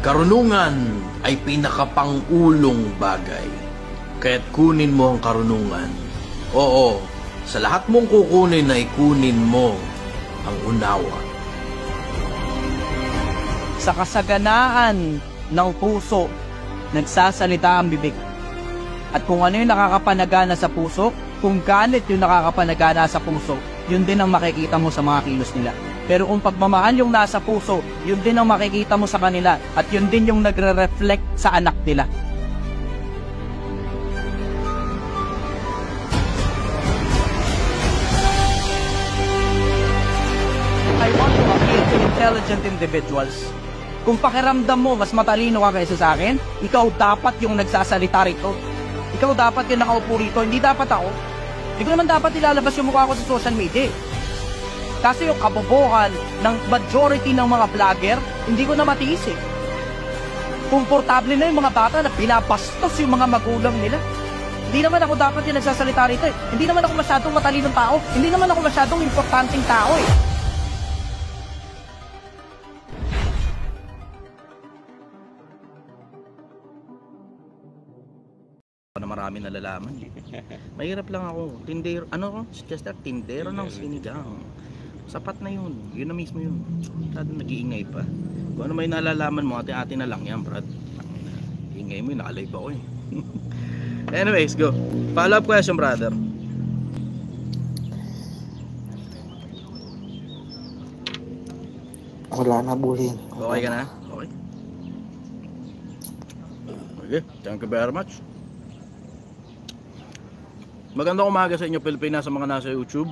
Karunungan ay pinakapangulong bagay. Kaya't kunin mo ang karunungan. Oo, sa lahat mong kukunin ay kunin mo ang unawa. Sa kasaganaan ng puso, nagsasalita ang bibig. At kung ano yung nakakapanagana sa puso, kung galit yung nakakapanagana sa puso, yun din ang makikita mo sa mga kilos nila. Pero kung pagmamahal yung nasa puso, yun din ang makikita mo sa kanila at yun din yung nagre-reflect sa anak nila. I want to appeal to intelligent individuals. Kung pakiramdam mo mas matalino ka kaysa sa akin, ikaw dapat yung nagsasalita rito. Ikaw dapat yung nakaupo rito, hindi dapat ako. Hindi ko naman dapat ilalabas yung mukha ko sa social media. Kasi yung kabobohan ng majority ng mga vlogger, hindi ko na matiis eh. Komportable na yung mga bata na pinapastos yung mga magulang nila. Hindi naman ako dapat yung nagsasalita rito eh. Hindi naman ako masyadong matalinong tao. Hindi naman ako masyadong importanteng tao eh. Na marami nalalaman. Mahirap lang ako. Tindero, ano ko? Chester, tindero ng sinigang. Sapat na yun. Yun na mismo yun. Masyado nag-iingay pa. Kung ano may nalalaman mo, ate-ate na lang yan, Brad. Ingay mo yun, nakalive ako eh. Anyways, go. Follow up question, brother. Wala na, bullying. Okay ka na? Okay. Okay, thank you very much. Magandang umaga sa inyo, Pilipinas, sa mga nasa YouTube.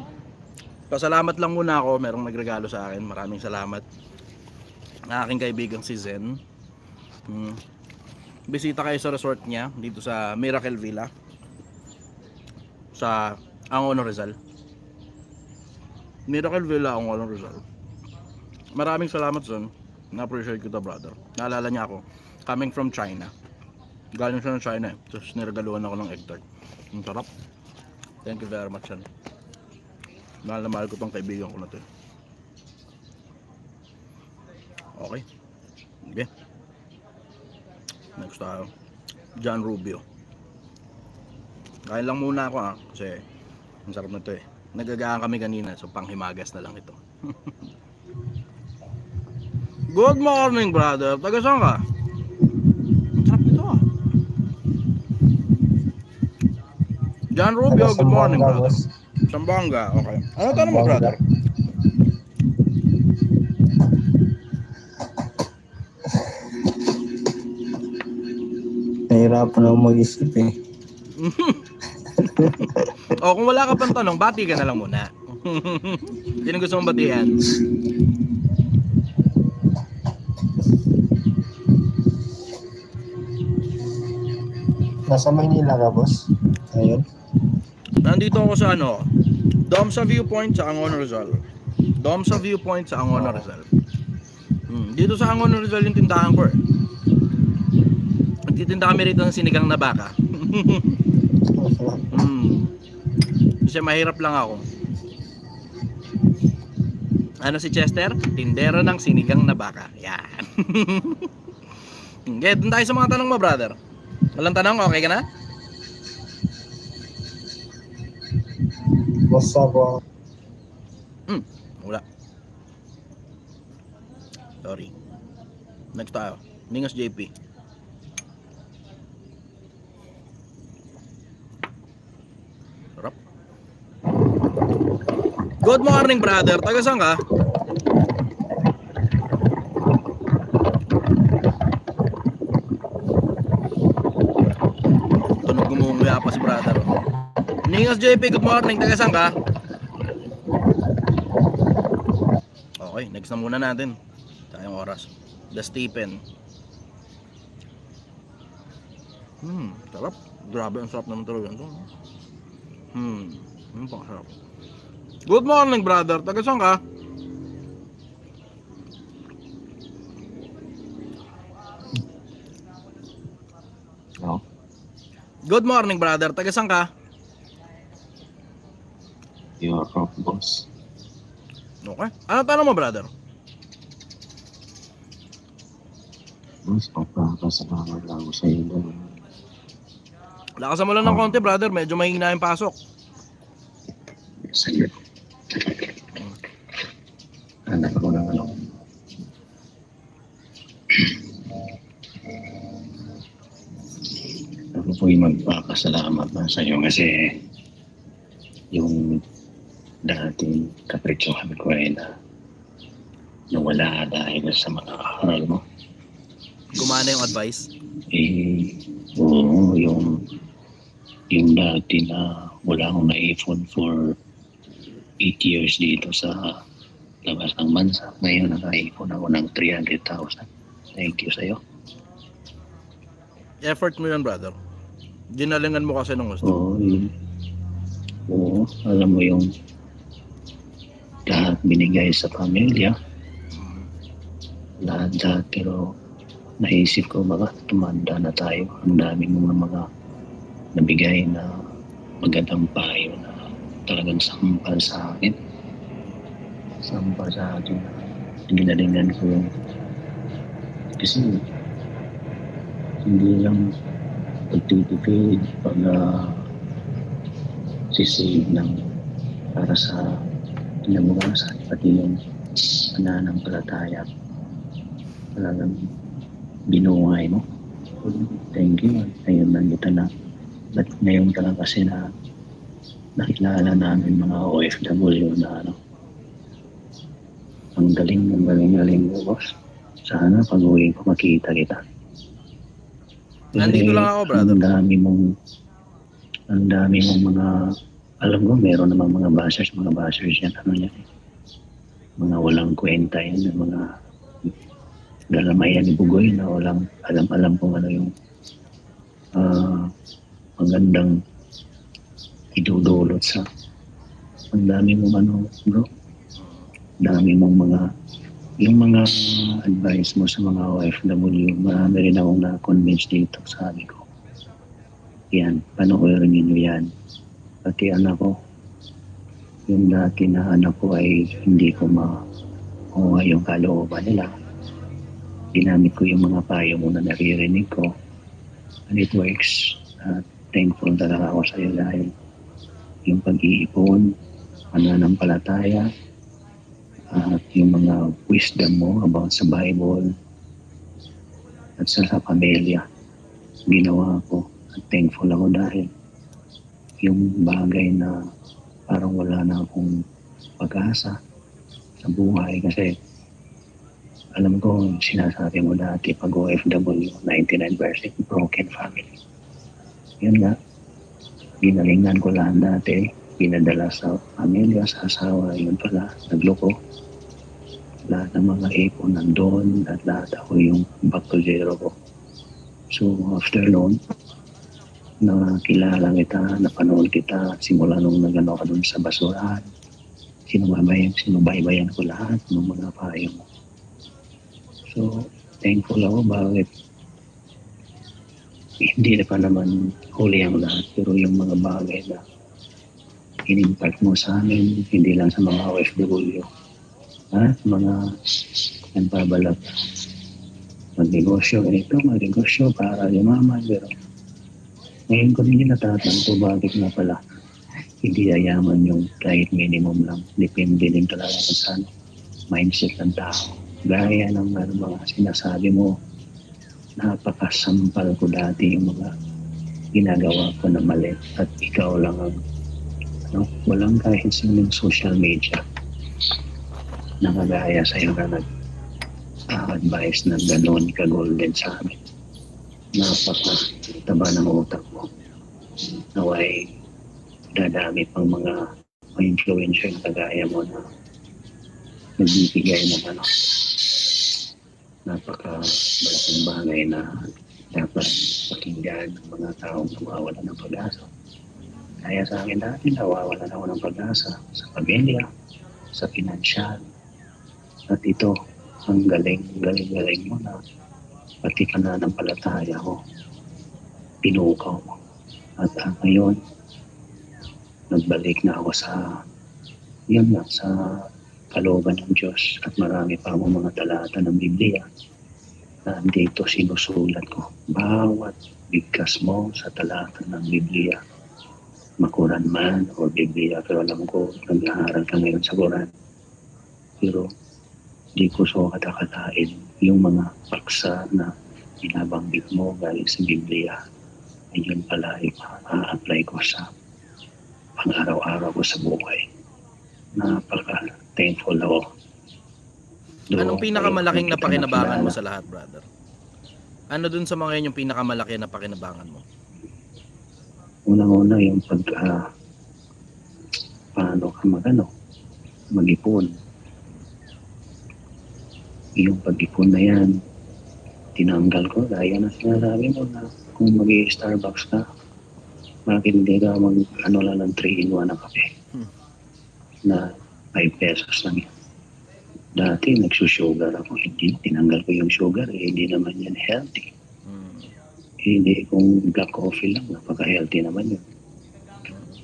Pasalamat lang muna ako, merong nagregalo sa akin. Maraming salamat. Ang aking kaibigang si Zen. Bisita kayo sa resort niya dito sa Miracle Villa sa Angono, Rizal. Miracle Villa, Angono, Rizal. Maraming salamat, Zen. Na-appreciate ko to, brother. Naalala niya ako, coming from China. Galing siya ng China eh. Tapos niregaluhan ako ng egg tart. Ang sarap. Thank you very much, Zen. Mahal na mahal ko tong kaibigan ko na to. Okay. Okay. Next tayo. John Rubio. Kain lang muna ako kasi ang sarap na to eh. Nagagaan kami kanina, so panghimagas na lang ito. Good morning, brother. Taga saan ka? Ang sarap nito John Rubio, good morning, brother. Sambanga, okay. Ano tanong mo, brother? Nahirapan ako mag-isip eh. O, kung wala ka pang tanong, bati ka na lang muna. Sino gusto mong batihan? Nasa Maynila ka, boss? Ayun. Nandito ako sa Domsa Viewpoint sa Angono, Rizal. Domsa Viewpoint sa Angono, Rizal. Dito sa Angono, Rizal yung tindahan ko eh. Nagtitinda kami rito ng sinigang na baka. Kasi mahirap lang ako. Ano si Chester? Tindero ng sinigang na baka. Yan. Okay, dun tayo sa mga tanong mo, brother. Walang tanong? Okay ka na? Basta ako. Wala. Sorry. Next tayo. Ningas JP. Sarap. Good morning, brother. Taga saan ka? Tunog gumumunguya pa si brother. Ningas JP, good morning. Taga saan ka? Okay, next na muna natin. Tayong oras. The Stephen. Sarap. Grabe, ang sarap naman talaga ito. Sarap. Good morning, brother. Taga saan ka? Oh. Good morning, brother. Taga saan ka? Europe, boss. Okay. Ano tanong mo, brother? Boss, papakasalamat lang ako sa iyo doon. Lakasan mo lang ng konti, brother. Medyo mahina yung pasok. Sige. Anak ko ng ano. Ako po yung magpapasalamat na sa iyo kasi yung dating kapritsyohan ko ay nawala dahil sa mga aral mo. Gumana yung advice. Oo, yung dati na wala akong na-iPhone for 8 years dito sa labas ng bansa. Ngayon naka-iPhone ako ng 300,000. Thank you sa'yo. Effort mo yan, brother. Ginalingan mo kasi ng gusto. Oo, alam mo yung lahat binigay sa pamilya. Lahat, pero naisip ko baka tumanda na tayo. Ang daming mga nabigay na magandang payo na talagang sampal sa akin. Sampal sa akin. Ginalingan ko yung kasi hindi lang pagtitipid pag sisave ng para sa kinabukasan pati yung pananampalataya talagang binuhay mo. Thank you. Ngayon nandito na. But ngayon ka lang kasi na nakilala namin mga OFW na ang galing mo, boss. Sana pag-uwi ko makita kita. Nandito lang ako, brother. Ang dami mong mga, alam ko meron namang mga bashers yan. Mga walang kwenta yan, mga galamayan ni Bugoy na walang alam kung ano yung magandang idudulot sa ang dami mong bro, dami mong yung mga advice mo sa mga OFW, marami rin akong na-convince dito. Sabi ko yan, panoorin ninyo yan. Pati anak ko, yung dati na anak ko ay hindi ko makuha yung kalooban nila. Ginamit ko yung mga payo mo na naririnig ko and it works. Thankful talaga ako sa iyo dahil yung pag-iipon, pananampalataya, at yung mga wisdom mo about sa Bible at sa pamilya ginawa ko at thankful ako dahil yung bagay na parang wala na akong pag-asa sa buhay kasi alam ko sinasabi mo dati pag OFW 99% broken family. Yun nga, ginalingan ko lang dati, pinadala sa pamilya, sa asawa, yun pala, nagloko. Lahat ng mga ipon nandun at lahat ako yung back to zero ko. So after noon, nakilala kita, napanood kita, simula nung nagano ka dun sa basurahan, sinubaybayan ko lahat ng mga payo mo. So thankful ako, bakit hindi na pa naman huli ang lahat, pero yung mga bagay na in-impact mo sa amin, hindi lang sa mga OFW, mga nagbabalak magnegosyo para yumaman, pero ngayon ko din natatanto bakit nga pala hindi yayaman yung kahit minimum lang. Depende din talaga sa mindset ng tao. Gaya ng mga sinasabi mo, napakasampal ko dati yung mga ginagawa ko na mali at ikaw lang ang walang kahit sinong social media nakagaya sa iyo na nag-advise na gano'n ka-golden sa amin. Napakataba ng utak mo. Naway dadami pang mga influencer na kagaya mo na nagbibigay ng napaka-malaking bagay na dapat pakinggan ng mga taong nawawala ng pag-asa. Kaya sa akin dati, nawawalan ako ng pag-asa sa pamilya, sa pinansyal. At ito, ang galing mo na pati ka na ng palataya ko, pinukaw mo. At ngayon, nagbalik na ako sa kalooban ng Diyos at marami pa akong mga talata ng Biblia Nandito sinusulat ko bawat bigkas mo sa talata ng Biblia. Makuran man o Biblia, pero alam ko nag-aaral ka ngayon sa Quran. Pero di ko so katakatain yung mga paksa na binabanggit mo galing sa Biblia. Ayun pala i-apply ko sa pang-araw-araw ko sa buhay. Napaka-thankful ako. Anong pinakamalaking napakinabangan mo sa lahat, brother? Ano dun sa mga yun yung pinakamalaki na pakinabangan mo? Unang-una yung paano ka mag-ipon. Yung pag-ipon na yan, tinanggal ko. Dahil na sinasabi mo na kung mag-i-Starbucks ka, bakit hindi ka lang ng 3-in-1 na kape? Na 5 pesos lang yan. Dati nagsusugar ako, hindi. Tinanggal ko yung sugar, hindi naman yan healthy. Hindi kung black coffee lang, napaka-healthy naman yun.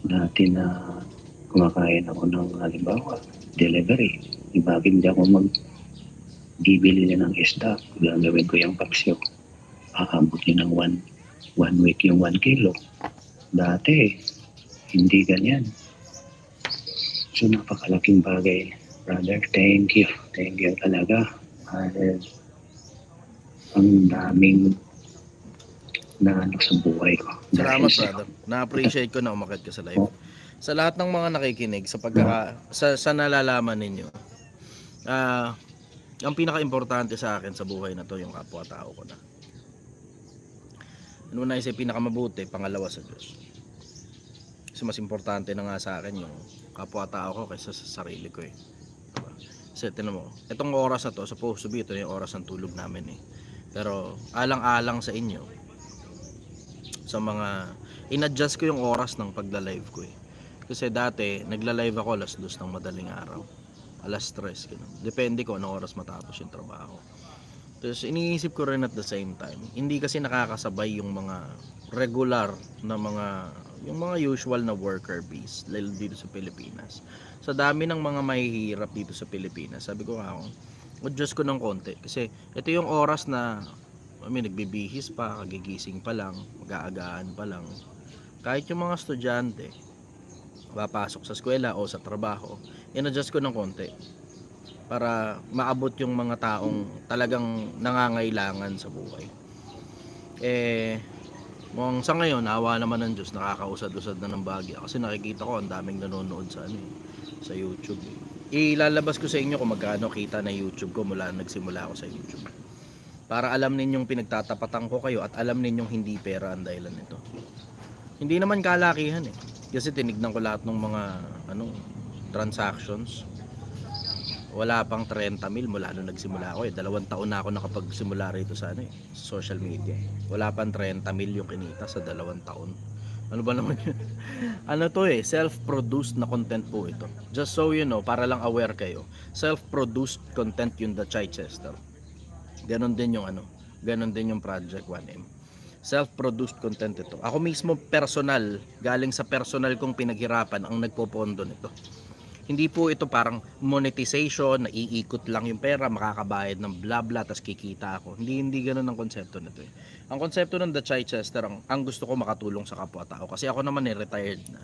Dati na kumakain ako ng halimbawa, delivery. Bakit hindi ako bibili na ng isda, gagawin ko yung paksyo. Aabot yun ng one week yung 1 kilo. Dati, hindi ganyan. So napakalaking bagay. Brother, thank you. Thank you talaga. Ang daming na sa buhay ko. Salamat, brother. Na-appreciate ko na umakit ka sa live. Sa lahat ng mga nakikinig, sa nalalaman ninyo, ang pinaka-importante sa akin sa buhay na to, yung kapwa-tao ko na. Ano na isa pinakamabuti, pangalawa sa Diyos. Kasi mas importante na nga sa akin yung kapwa-tao ko kaysa sa sarili ko eh. Diba? Kasi tinan mo, itong oras na to, supposed to be ito yung oras ng tulog namin eh. Pero alang-alang sa inyo, sa mga, in-adjust ko yung oras ng pagla-live ko eh. Kasi dati, nagla-live ako alas 2 ng madaling araw. Alas 3, ganun. Depende ko anong oras matapos yung trabaho. Tapos iniisip ko rin at the same time, hindi kasi nakakasabay yung mga regular na yung mga usual na worker bees lalo dito sa Pilipinas. Sa dami ng mga mahihirap dito sa Pilipinas, sabi ko ako, adjust ko ng konti. Kasi ito yung oras na nagbibihis pa, kagigising pa lang, mag-aagaan pa lang. Kahit yung mga estudyante, papasok sa eskwela o sa trabaho, in-adjust ko ng konti para maabot yung mga taong talagang nangangailangan sa buhay. Mukhang sa ngayon, awa naman ng Diyos, nakakausad-usad na ng bagya. Kasi nakikita ko, ang daming nanonood sa YouTube. Ilalabas ko sa inyo kung magkano kita na YouTube ko mula nagsimula ako sa YouTube. Para alam ninyong pinagtatapatan ko kayo at alam ninyong hindi pera ang dahilan nito. Hindi naman kalakihan eh. Kasi tinignan ko lahat ng mga transactions. Wala pang 30 mil mula nung nagsimula ako eh. 2 taon na ako nakapagsimula rito sa social media. Wala pang 30 mil yung kinita sa 2 taon. Ano ba naman yun? Self-produced na content po ito. Just so you know, para lang aware kayo. Self-produced content yung The Chichester. Ganon din yung Project 1M. Self-produced content ito. Ako mismo personal, galing sa personal kong pinaghirapan ang nagpopondo nito. Hindi po ito parang monetization, naiikot lang yung pera, makakabayad ng bla bla, tas kikita ako. Hindi ganun ang konsepto nito eh. Ang konsepto ng The Chichester, ang gusto ko makatulong sa kapwa-tao. Kasi ako naman retired na.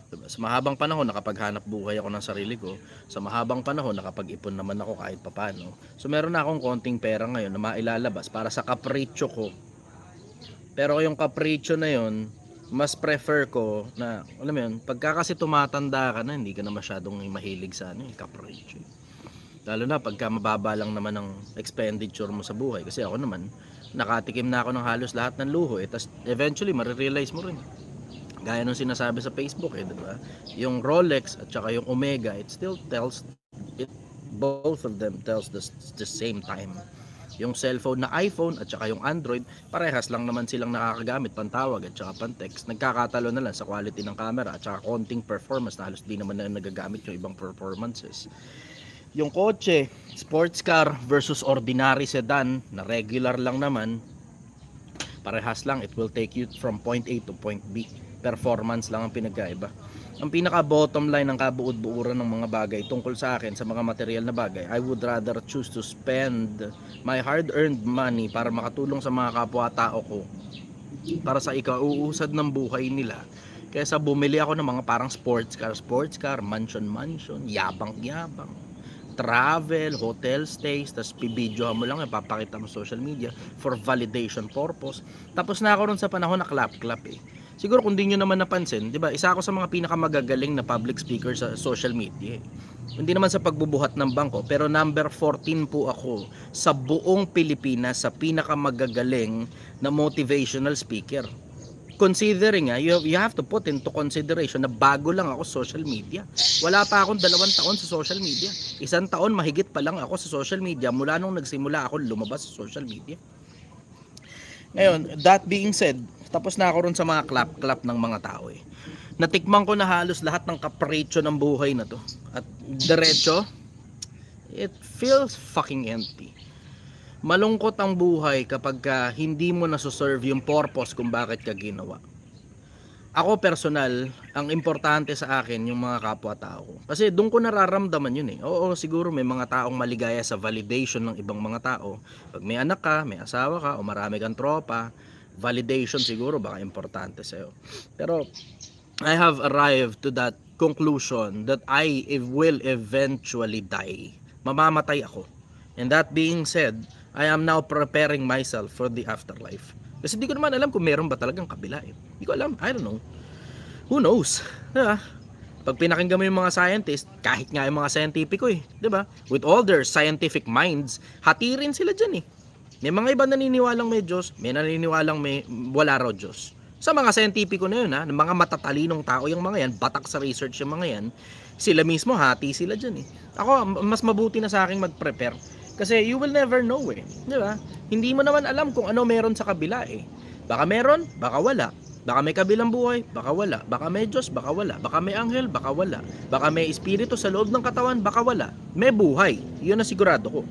Diba? Sa mahabang panahon, nakapaghanap buhay ako ng sarili ko. Sa mahabang panahon, nakapag-ipon naman ako kahit papano. So meron na akong konting pera ngayon na mailalabas para sa kapritsyo ko. Pero yung kapritsyo na yun, mas prefer ko na, alam mo yun, pagka kasi tumatanda ka na, hindi ka na masyadong mahilig sa kapritsyo. Lalo na pagka mababa lang naman ang expenditure mo sa buhay. Kasi ako naman, nakatikim na ako ng halos lahat ng luho eh. Tapos eventually, marirealize mo rin. Gaya nung sinasabi sa Facebook eh, diba? Yung Rolex at saka yung Omega, both of them tells the same time. Yung cellphone na iPhone at saka yung Android, parehas lang naman silang nakakagamit, pantawag at saka pantext. Nagkakatalo na lang sa quality ng camera at saka konting performance na halos di naman na nagagamit yung ibang performances. Yung kotse, sports car versus ordinary sedan na regular lang naman, parehas lang, it will take you from point A to point B. Performance lang ang pinagkaiba. ang pinaka bottom line ng kabuod-buuran ng mga bagay tungkol sa akin sa mga material na bagay, I would rather choose to spend my hard-earned money para makatulong sa mga kapwa-tao ko para sa ikauusad ng buhay nila kaysa bumili ako ng mga parang sports car, mansion, yabang, travel, hotel stays, tapos pibidyohan mo lang, ipapakita mo social media for validation purpose. Tapos na ako ron sa panahon na clap eh. Siguro kung di nyo naman napansin, di ba, isa ako sa mga pinakamagagaling na public speaker sa social media. Hindi naman sa pagbubuhat ng bangko, pero number 14 po ako sa buong Pilipinas sa pinakamagagaling na motivational speaker. Considering you have to put into consideration na bago lang ako sa social media. Wala pa akong 2 taon sa social media. 1 taon mahigit pa lang ako sa social media mula nung nagsimula ako lumabas sa social media. Ngayon, that being said, tapos na ako ron sa mga clap ng mga tao eh. Natikman ko na halos lahat ng kapretsyo ng buhay na to. At diretso, it feels fucking empty. Malungkot ang buhay kapag hindi mo nasuserve yung purpose kung bakit ka ginawa. Ako personal, ang importante sa akin yung mga kapwa-tao ko. Kasi doon ko nararamdaman yun eh. Oo, siguro may mga taong maligaya sa validation ng ibang mga tao. Pag may anak ka, may asawa ka, o marami kang tropa, validation siguro baka importante sa'yo. Pero I have arrived to that conclusion that I will eventually die. Mamamatay ako. And that being said, I am now preparing myself for the afterlife. Kasi di ko naman alam kung meron ba talagang kabila eh. Di ko alam, I don't know. Who knows? Diba? Pag pinakinggan mo yung mga scientist, kahit nga yung mga scientifico eh, diba? With all their scientific minds, hati rin sila dyan eh. May mga iba naniniwalang may Diyos, may naniniwalang may wala raw Diyos. Sa mga scientifico na yun, ng mga matatalinong tao yung mga yan, batak sa research yung mga yan, sila mismo hati sila dyan eh. Ako, mas mabuti na sa akin mag-prepare. Kasi you will never know eh. Di ba? Hindi mo naman alam kung ano meron sa kabila eh. Baka meron, baka wala. Baka may kabilang buhay, baka wala. Baka may Diyos, baka wala. Baka may anghel, baka wala. Baka may espiritu sa loob ng katawan, baka wala. May buhay. Yun ang sigurado ko.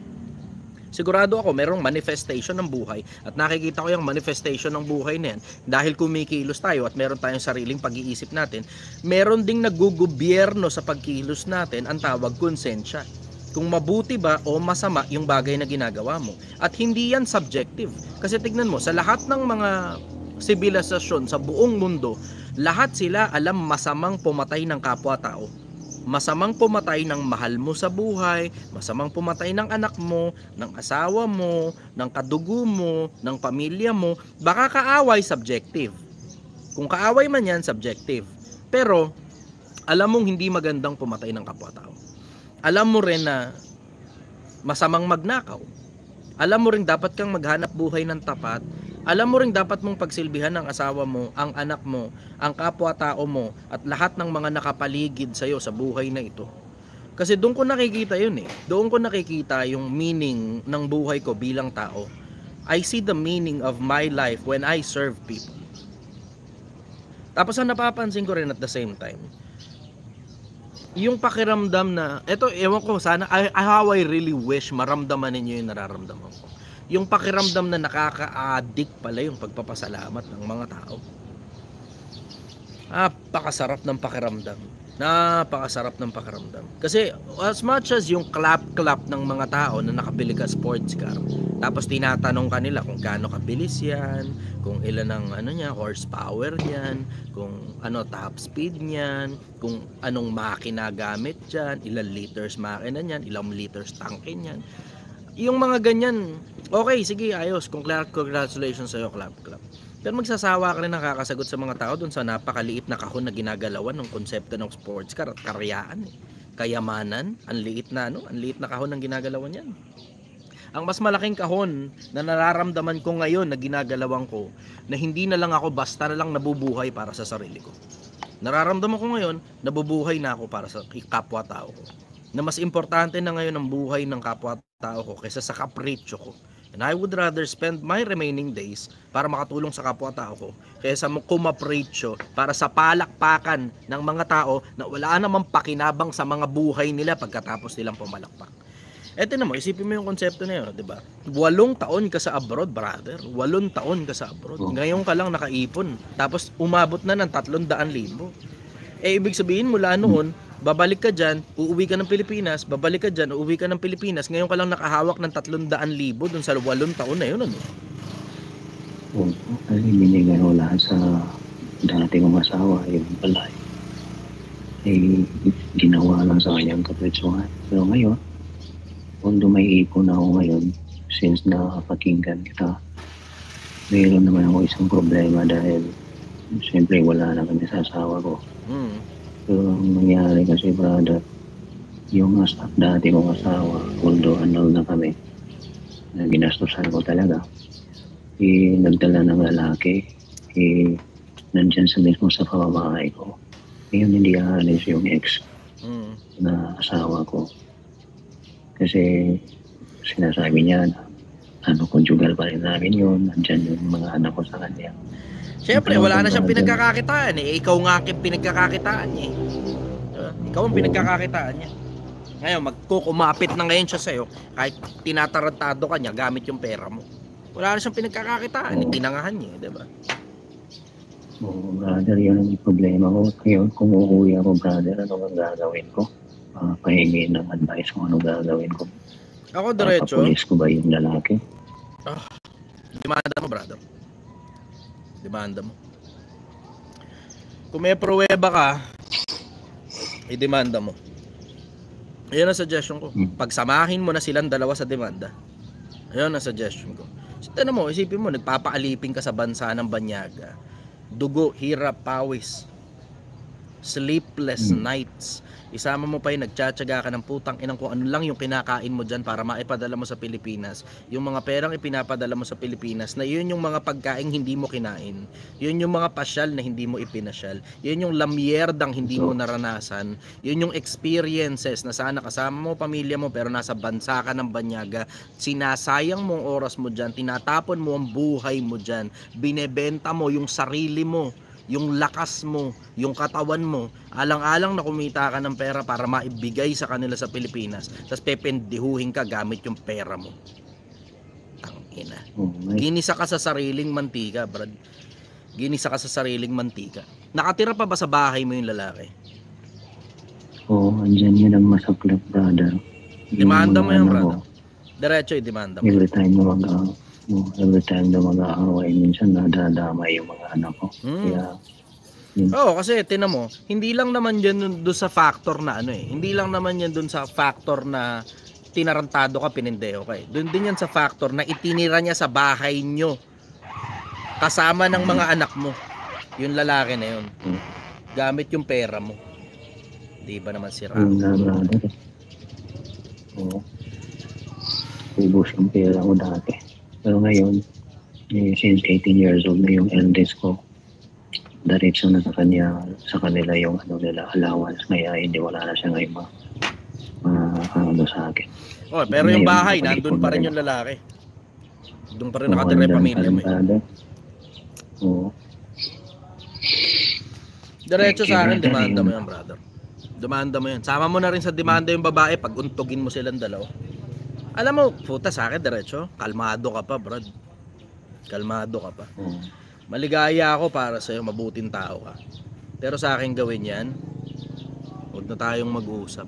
Sigurado ako merong manifestation ng buhay at nakikita ko yung manifestation ng buhay na yan dahil kumikilos tayo at meron tayong sariling pag-iisip natin. Meron ding nagugobyerno sa pagkilos natin, ang tawag konsensya. Kung mabuti ba o masama yung bagay na ginagawa mo. At hindi yan subjective. Kasi tignan mo, sa lahat ng mga sibilisasyon sa buong mundo, lahat sila alam masamang pumatay ng kapwa-tao. Masamang pumatay ng mahal mo sa buhay, masamang pumatay ng anak mo, ng asawa mo, ng kadugo mo, ng pamilya mo. Baka kaaway, subjective. Kung kaaway man yan, subjective. Pero, alam mong hindi magandang pumatay ng kapwa-tao. Alam mo rin na masamang magnakaw. Alam mo rin dapat kang maghanap buhay ng tapat. Alam mo rin dapat mong pagsilbihan ng asawa mo, ang anak mo, ang kapwa-tao mo, at lahat ng mga nakapaligid sa'yo sa buhay na ito. Kasi doon ko nakikita yun eh. Doon ko nakikita yung meaning ng buhay ko bilang tao. I see the meaning of my life when I serve people. Tapos ang napapansin ko rin at the same time, yung pakiramdam na, eto, ewan ko sana, how I really wish maramdaman ninyo yung nararamdaman ko. Yung pakiramdam na nakaka-addict pala yung pagpapasalamat ng mga tao. Napakasarap ng pakiramdam. Napakasarap ng pakiramdam. Kasi as much as yung clap-clap ng mga tao na nakabili ka sports car, tapos tinatanong kanila kung gaano kabilis yan, kung ilan ang horsepower yan, kung ano top speed niyan, kung anong makina gamit dyan, ilang liters makina niyan, ilang liters tangke niyan. Yung mga ganyan, okay, sige, ayos. Congratulations sa'yo, clap. Pero magsasawa ka rin nakakasagot sa mga tao dun sa napakaliit na kahon na ginagalawan ng konsepto ng sports car at karyaan eh. Kayamanan, ang liit na kahon ng ginagalawan yan. Ang mas malaking kahon na nararamdaman ko ngayon na ginagalawan ko, na hindi na lang ako basta na lang nabubuhay para sa sarili ko. Nararamdaman ko ngayon, nabubuhay na ako para sa kapwa-tao ko. Na mas importante na ngayon ang buhay ng kapwa-tao ko kaysa sa kapritsyo ko. And I would rather spend my remaining days para makatulong sa kapwa-tao ko kaysa kumapritsyo para sa palakpakan ng mga tao na wala namang pakinabang sa mga buhay nila pagkatapos nilang pumalakpak. Eto na mo, isipin mo yung konsepto na yun, di ba? 8 taon ka sa abroad, brother. 8 taon ka sa abroad. Ngayon ka lang nakaipon. Tapos umabot na ng 300,000. Ibig sabihin mula noon, babalik ka dyan, uuwi ka ng Pilipinas, babalik ka dyan, uuwi ka ng Pilipinas, ngayon ka lang nakahawak ng 300,000 dun sa 8 taon na yun, ano? Oo, ay binigay ko lahat sa dati kong asawa, yung pala. Ginawa lang sa kanyang kapitsuhan. Pero ngayon, kung may ipon ako ngayon, since nakapakinggan kita, mayroon naman ako isang problema dahil siyempre wala na kami sa asawa ko. Pero ang nangyari kasi, brother, yung dati kong asawa, although annul na kami, na ginastusan ko talaga, nagdala ng lalaki, nandyan sa mismo sa pamamahay ko. Ngayon hindi aalis yung ex na asawa ko. Kasi sinasabi niya na conjugal pa rin namin yun, nandyan yung mga anak ko sa kanya. Siyempre, wala na siyang pinagkakakitaan eh. Ikaw nga ang pinagkakakitaan niya eh. Ikaw ang pinagkakakitaan niya. Ngayon, magkukumapit na ngayon siya sa'yo, kahit tinatarantado ka niya gamit yung pera mo. Wala na siyang pinagkakakitaan, tinangahan niya, di ba? Oo, brother, yun ang problema ko. Ngayon, kung uuwi ako, brother, ano ang gagawin ko? Pahingin ng advice kung ano gagawin ko. Ako, diretso. Papulis ko ba yung lalaki? Demanda mo, brother. Demanda mo. Kung may pruweba ka, i-demanda mo. Ayun ang suggestion ko. Pagsamahin mo na silang dalawa sa demanda. Ayun ang suggestion ko. So, tignan mo, isipin mo, nagpapaalipin ka sa bansa ng banyaga. Dugo, hirap, pawis. Sleepless nights. Isama mo pa yung nagtsatsaga ka ng putang inang kung ano lang yung kinakain mo dyan para maipadala mo sa Pilipinas. Yung mga perang ipinapadala mo sa Pilipinas na yun yung mga pagkain hindi mo kinain. Yun yung mga pasyal na hindi mo ipinasyal. Yun yung lamyerdang hindi mo naranasan. Yun yung experiences na sana kasama mo pamilya mo pero nasa bansa ka ng banyaga. Sinasayang mo ang oras mo dyan. Tinatapon mo ang buhay mo dyan. Binebenta mo yung sarili mo, yung lakas mo, yung katawan mo, alang-alang na kumita ka ng pera para maibigay sa kanila sa Pilipinas, tapos pependihuhin ka gamit yung pera mo. Tangina. Ginisa ka sa sariling mantika, brad. Ginisa ka sa sariling mantika. Nakatira pa ba sa bahay mo yung lalaki? Oo, andyan yun ang masaklap, brother. Demanda mo yan, brother. Diretso i-demanda mo. Every time na mag-aaway, minsan nadadamay yung mga anak ko. Kaya, Oo, kasi tinan mo, hindi lang naman yan doon sa factor na hindi lang naman yan doon sa factor na tinarantado ka, pinindeho ka eh. Doon din yan sa factor na itinira niya sa bahay nyo kasama ng mga anak mo. Yung lalaki na yun. Gamit yung pera mo. Di ba naman sira? brother. Oo. Ubus yung pera ko dati. Pero ngayon, since 18 years old na yung eldest ko, diretso na sa kanila yung allowance, kaya hindi wala na siya ngayon sa akin. Oh, pero yung bahay, nandun pa rin yung lalaki. Doon pa rin nakatira yung pamilya mo. Oo. Diretso sa akin, demanda mo yan, brother. Demanda mo yan. Sama mo na rin sa demanda yung babae pag untugin mo silang dalawa. Alam mo, puta sa akin, diretso. Kalmado ka pa, brad. Kalmado ka pa. Maligaya ako para sa'yo, mabuting tao ka. Pero sa akin gawin yan, huwag na tayong mag-uusap.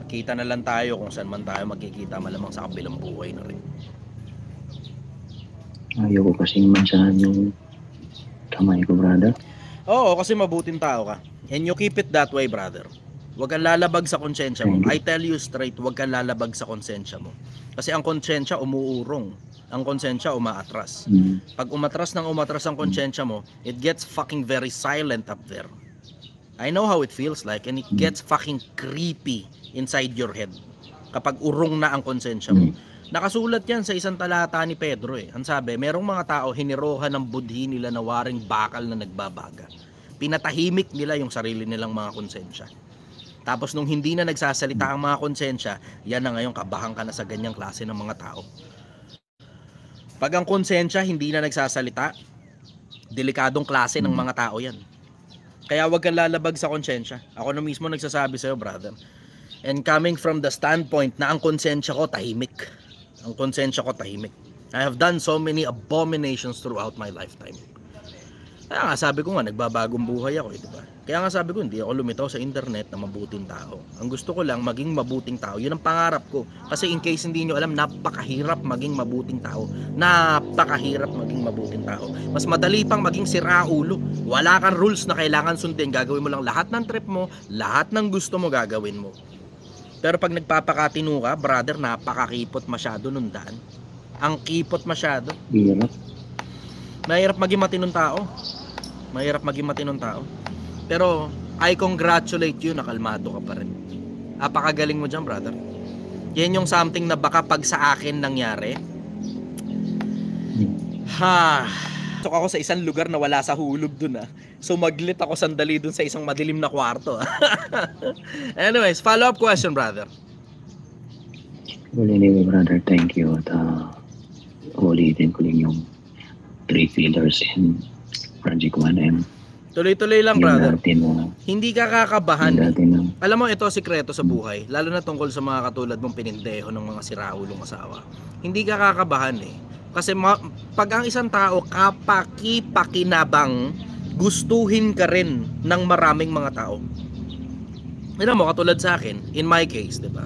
Makita na lang tayo kung saan man tayo magkikita, malamang sa kabilang buhay na rin. Ayaw ko kasing mansahan yung kamay ko, brother. Oo, kasi mabuting tao ka. And you keep it that way, brother. Huwag kang lalabag sa konsensya mo. I tell you straight, huwag kang lalabag sa konsensya mo. Kasi ang konsensya umuurong. Ang konsensya umaatras. Pag umatras ang konsensya mo, it gets fucking very silent up there. I know how it feels like, and it gets fucking creepy inside your head kapag urong na ang konsensya mo. Nakasulat yan sa isang talata ni Pedro eh. Ang sabi, merong mga tao hinirohan ng budhi nila na waring bakal na nagbabaga. Pinatahimik nila yung sarili nilang mga konsensya. Tapos nung hindi na nagsasalita ang mga konsensya, yan na ngayon kabahan ka na sa ganyang klase ng mga tao. Pag ang konsensya hindi na nagsasalita, delikadong klase ng mga tao yan. Kaya wag kang lalabag sa konsensya. Ako na mismo nagsasabi sa'yo, brother. And coming from the standpoint na ang konsensya ko tahimik. Ang konsensya ko tahimik. I have done so many abominations throughout my lifetime. Kaya nga sabi ko nga, nagbabagong buhay ako, di ba? Kaya nga sabi ko, hindi ako lumitaw sa internet na mabuting tao. Ang gusto ko lang, maging mabuting tao. Yun ang pangarap ko. Kasi in case hindi nyo alam, napakahirap maging mabuting tao. Napakahirap maging mabuting tao. Mas madali pang maging siraulo. Wala kang rules na kailangan sundin. Gagawin mo lang lahat ng trip mo, lahat ng gusto mo gagawin mo. Pero pag nagpapakatino ka, brother, napakakipot masyado nung daan. Ang kipot masyado. Hirap. Mahirap maging matinong tao. Mahirap maging matinong tao. Pero I congratulate you, nakalmado ka pa rin. Apakagaling mo dyan, brother. Yan yung something na baka pag sa akin nangyari. So ako sa isang lugar na wala sa hulog dun So maglit ako sandali dun sa isang madilim na kwarto Anyways, follow-up question, brother. Well, anyway, brother, thank you. At ulitin ko rin yung 3 pillars in Project 1M. Tuloy-tuloy lang, Yung brother. dati na, Hindi ka kakabahan. yung dati na, Alam mo, ito sikreto sa buhay, lalo na tungkol sa mga katulad mong pinindeho ng mga siraulong asawa. Hindi ka kakabahan Kasi pag ang isang tao kapaki-pakinabang, gustuhin ka rin ng maraming mga tao. Alam mo, katulad sa akin, in my case, di ba?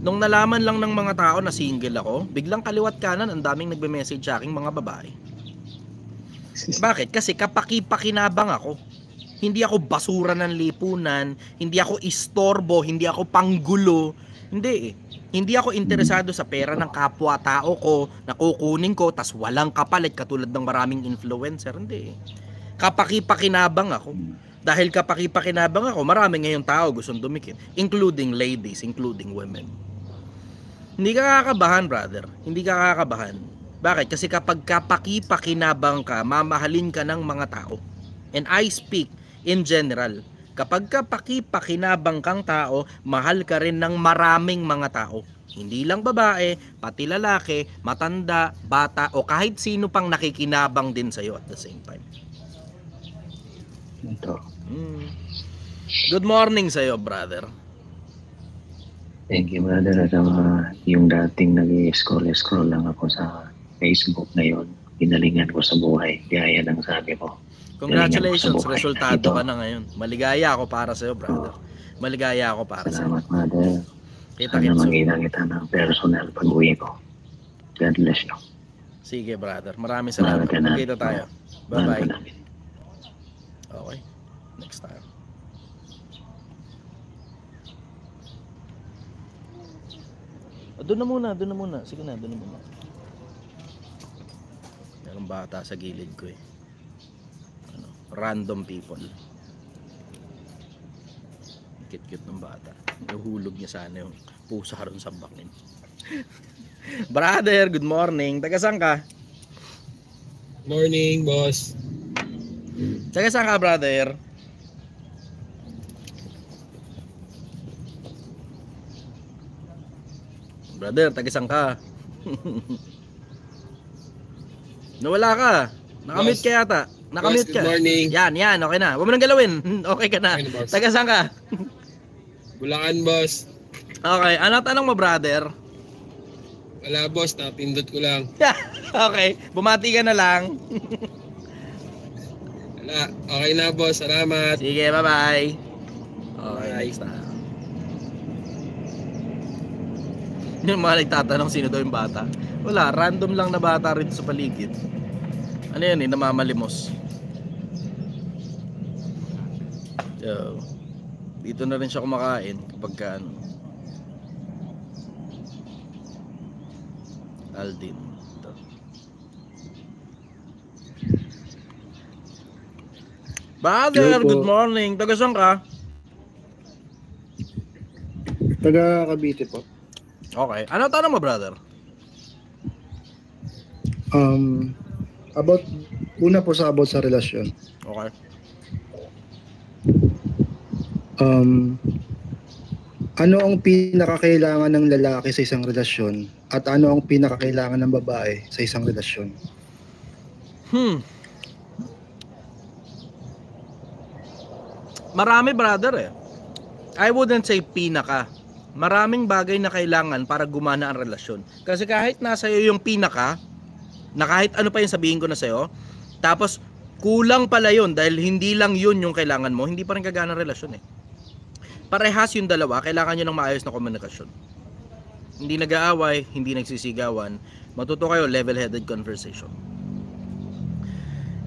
Nung nalaman lang ng mga tao na single ako, biglang kaliwat kanan ang daming nagbe-message sa aking mga babae. Bakit? Kasi kapaki-pakinabang ako. Hindi ako basura ng lipunan, hindi ako istorbo, hindi ako panggulo. Hindi Hindi ako interesado sa pera ng kapwa-tao ko na kukunin ko tas walang kapalit katulad ng maraming influencer. Hindi Kapaki-pakinabang ako. Dahil kapaki-pakinabang ako, marami ngayong tao gustong dumikit, including ladies, including women. Hindi ka kakabahan, brother. Hindi ka kakabahan. Bakit? Kasi kapag kapaki-pakinabang ka, mamahalin ka ng mga tao. And I speak in general. Kapag kapaki-pakinabang kang tao, mahal ka rin ng maraming mga tao. Hindi lang babae, pati lalaki, matanda, bata, o kahit sino pang nakikinabang din sa'yo at the same time. ito. Good morning sa'yo, brother. Thank you, brother. At yung dating nag-scroll lang ako sa Facebook ngayon, pinalingan ko sa buhay. Gaya ng sabi ko. Congratulations, buhay. resultado Ito. ka na ngayon. Maligaya ako para sa'yo, brother. Maligaya ako para sa'yo. Salamat, brother. Sana Kita-kits. makita kita ng personal pag-uwi ko. God bless you. Sige, brother. Maraming salamat. Mahal ka namin. Magkita tayo. Mahal Bye-bye. ka namin. Okay. Next time. Doon na muna, doon na muna. Sige na, doon na muna. Merong bata sa gilid ko random people. Cute-cute ng bata. Nahulog niya sana yung pusa ron sa bakin. Brother, good morning. Taga saan ka? Morning, boss. Taga saan ka, brother? Brother, taga saan ka? Nawala ka. Nakamute Boss. ka yata. Nakamute Boss, ka. good morning. Yan, okay na. Huwag mo nang galawin. Okay ka na. Okay na, boss. Taga saan ka? Bulacan, boss. Okay, ano tanong mo, brother? Wala, boss. Napindot ko lang. Okay, bumati ka na lang. Wala. Okay na, boss. Salamat. Sige, bye-bye. Okay, Bye. next na. Yung mga nagtatanong sino daw yung bata. Wala, random lang na bata rin sa paligid. Ano yan namamalimos. So, dito na rin siya kumakain kapag ka ano. Aldin. Ito. Brother, Hello po. good morning. Taga saan ka? Taga Cavite po. Okay. Ano tanong mo, brother? About, una po about sa relasyon. Okay. Ano ang pinakakailangan ng lalaki sa isang relasyon at ano ang pinakakailangan ng babae sa isang relasyon? Marami, brother I wouldn't say pinaka. Maraming bagay na kailangan para gumana ang relasyon. Kasi kahit nasa iyo yung pinaka, na kahit ano pa yung sabihin ko na sa'yo, tapos Kulang pala yun dahil hindi lang yun yung kailangan mo, hindi pa rin gagana relasyon eh. Parehas yung dalawa, kailangan nyo ng maayos na komunikasyon. Hindi nag-aaway, hindi nagsisigawan, matuto kayo level-headed conversation.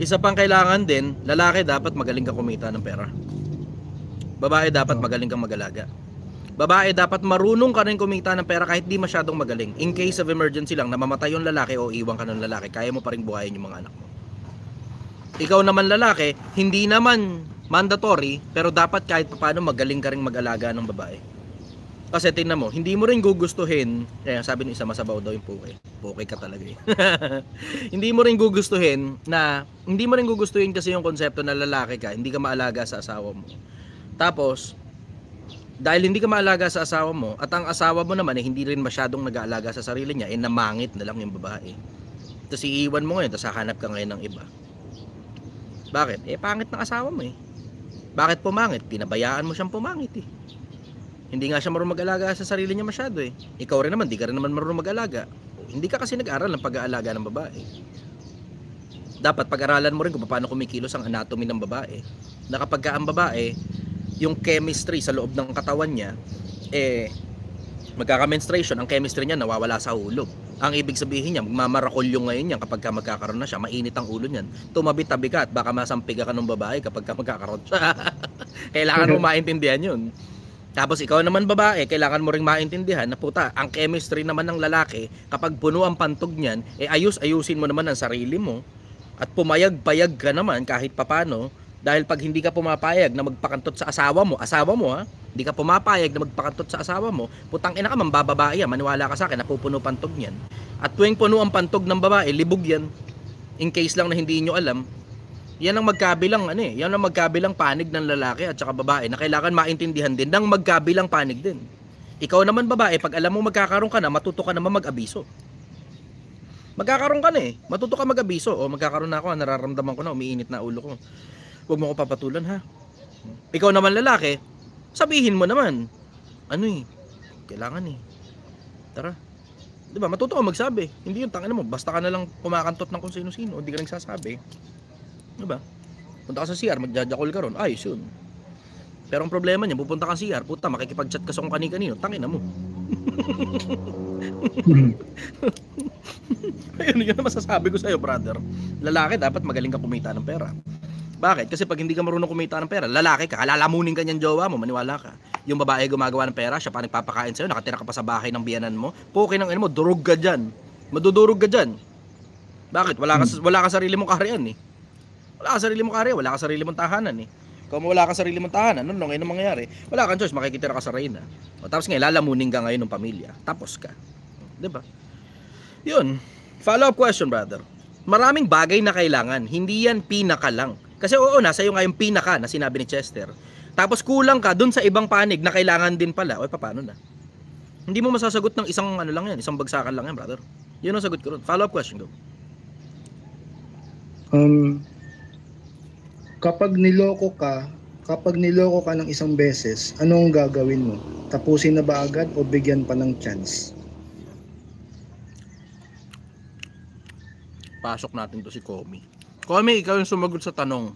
Isa pang kailangan din, lalaki dapat magaling ka kumita ng pera. Babae dapat magaling kang mag-alaga. Babae dapat marunong ka rin kumita ng pera kahit di masyadong magaling. In case of emergency lang, namamatay yung lalaki o iwan ka ng lalaki, kaya mo pa rin buhayin yung mga anak mo. Ikaw naman lalaki, hindi naman mandatory, pero dapat kahit paano magaling ka rin mag-alaga ng babae. Kasi tingnan mo, hindi mo rin gugustuhin, sabi ng isa, masabaw daw yung puke. Puke ka talaga eh. Hindi mo rin gugustuhin kasi yung konsepto na lalaki ka, hindi ka maalaga sa asawa mo. Tapos, dahil hindi ka maalaga sa asawa mo, at ang asawa mo naman hindi rin masyadong nag-aalaga sa sarili niya, namangit na lang yung babae. Tapos iiwan mo ngayon, tapos hahanap ka ngayon ng iba. Bakit? Pangit ng asawa mo eh. Bakit pumangit? Pinabayaan mo siyang pumangit eh. Hindi nga siya marunong mag-alaga sa sarili niya masyado eh. Ikaw rin naman, di ka rin naman marunong mag-alaga. Hindi ka kasi nag-aral ng pag-aalaga ng babae. Dapat pag-aralan mo rin kung paano kumikilos ang anatomy ng babae. Na kapag ang babae, yung chemistry sa loob ng katawan niya, magkaka-menstruation, ang chemistry niya nawawala sa ulo. Ang ibig sabihin niya, magmamarakol yung ngayon yan kapag ka magkakaroon na siya, mainit ang ulo niyan. Tumabi-tabi ka at baka masampiga ka ng babae kapag ka magkakaroon siya. Kailangan mo maintindihan yun. Tapos ikaw naman babae, kailangan mo ring maintindihan na puta, ang chemistry naman ng lalaki, kapag puno ang pantog niyan, ayusin mo naman ang sarili mo at pumayag-payag ka naman kahit papano. Dahil pag hindi ka pumapayag na magpakantot sa asawa mo ha, hindi ka pumapayag na magpakantot sa asawa mo, putang ina ka, mambababae yan, maniwala ka sa akin, napupuno pantog niyan. At tuwing puno ang pantog ng babae, libog yan. In case lang na hindi nyo alam, yan ang magkabilang panig ng lalaki at saka babae na kailangan maintindihan din ng magkabilang panig din. Ikaw naman babae, pag alam mo magkakaroon ka na, matuto ka naman mag-abiso. Magkakaroon ka na matuto ka mag-abiso. O magkakaroon na ako, nararamdaman ko na, umiinit na ulo ko. Huwag mo ko papatulan ha. Ikaw naman lalaki, sabihin mo naman, kailangan tara. Diba, matuto ka magsabi. Hindi yung tangina mo, basta ka na lang kumakantot ng kung sino-sino, hindi ka nagsasabi. Diba? Punta ka sa CR, magjajakol ka ron, ayos yun. Pero ang problema niya, pupunta ka sa CR, puta, makikipag-chat ka sa kung kani-kanino, tangina mo. Ayun, yun ang masasabi ko sa'yo, brother. Lalaki, dapat magaling ka kumita ng pera. Bakit? Kasi pag hindi ka marunong kumita ng pera, lalaki ka, kalalamunin ka niyan jowa mo, maniwala ka. Yung babae gumagawa ng pera, siya pa nagpapakain sa'yo, nakatira ka pa sa bahay ng biyanan mo, pukin ng ino mo, durog ka dyan. Madudurog ka dyan. Bakit? Wala ka sarili mong kaharian eh. Wala ka sarili mong kaharian, wala ka sarili mong tahanan eh. Kung wala ka sarili mong tahanan, ano ngayon ang mangyayari? Wala kang choice, makikitira ka sa reyna. O tapos ngayon, lalamunin ka ngayon ng pamilya. Tapos ka. Diba? Yun. Follow-up question, brother. Maraming bagay na kailangan, hindi yan pinaka lang. Kasi nasa iyo nga yung pinaka na sinabi ni Chester. Tapos kulang ka dun sa ibang panig na kailangan din pala. Paano na? Hindi mo masasagot ng isang lang yan, isang bagsakan lang yan, brother. Yun ang sagot ko ron. Follow-up question, go. Kapag niloko ka ng isang beses, anong gagawin mo? Tapusin na ba agad o bigyan pa ng chance? Pasok natin to si Komi. Komi, ikaw yung sumagot sa tanong.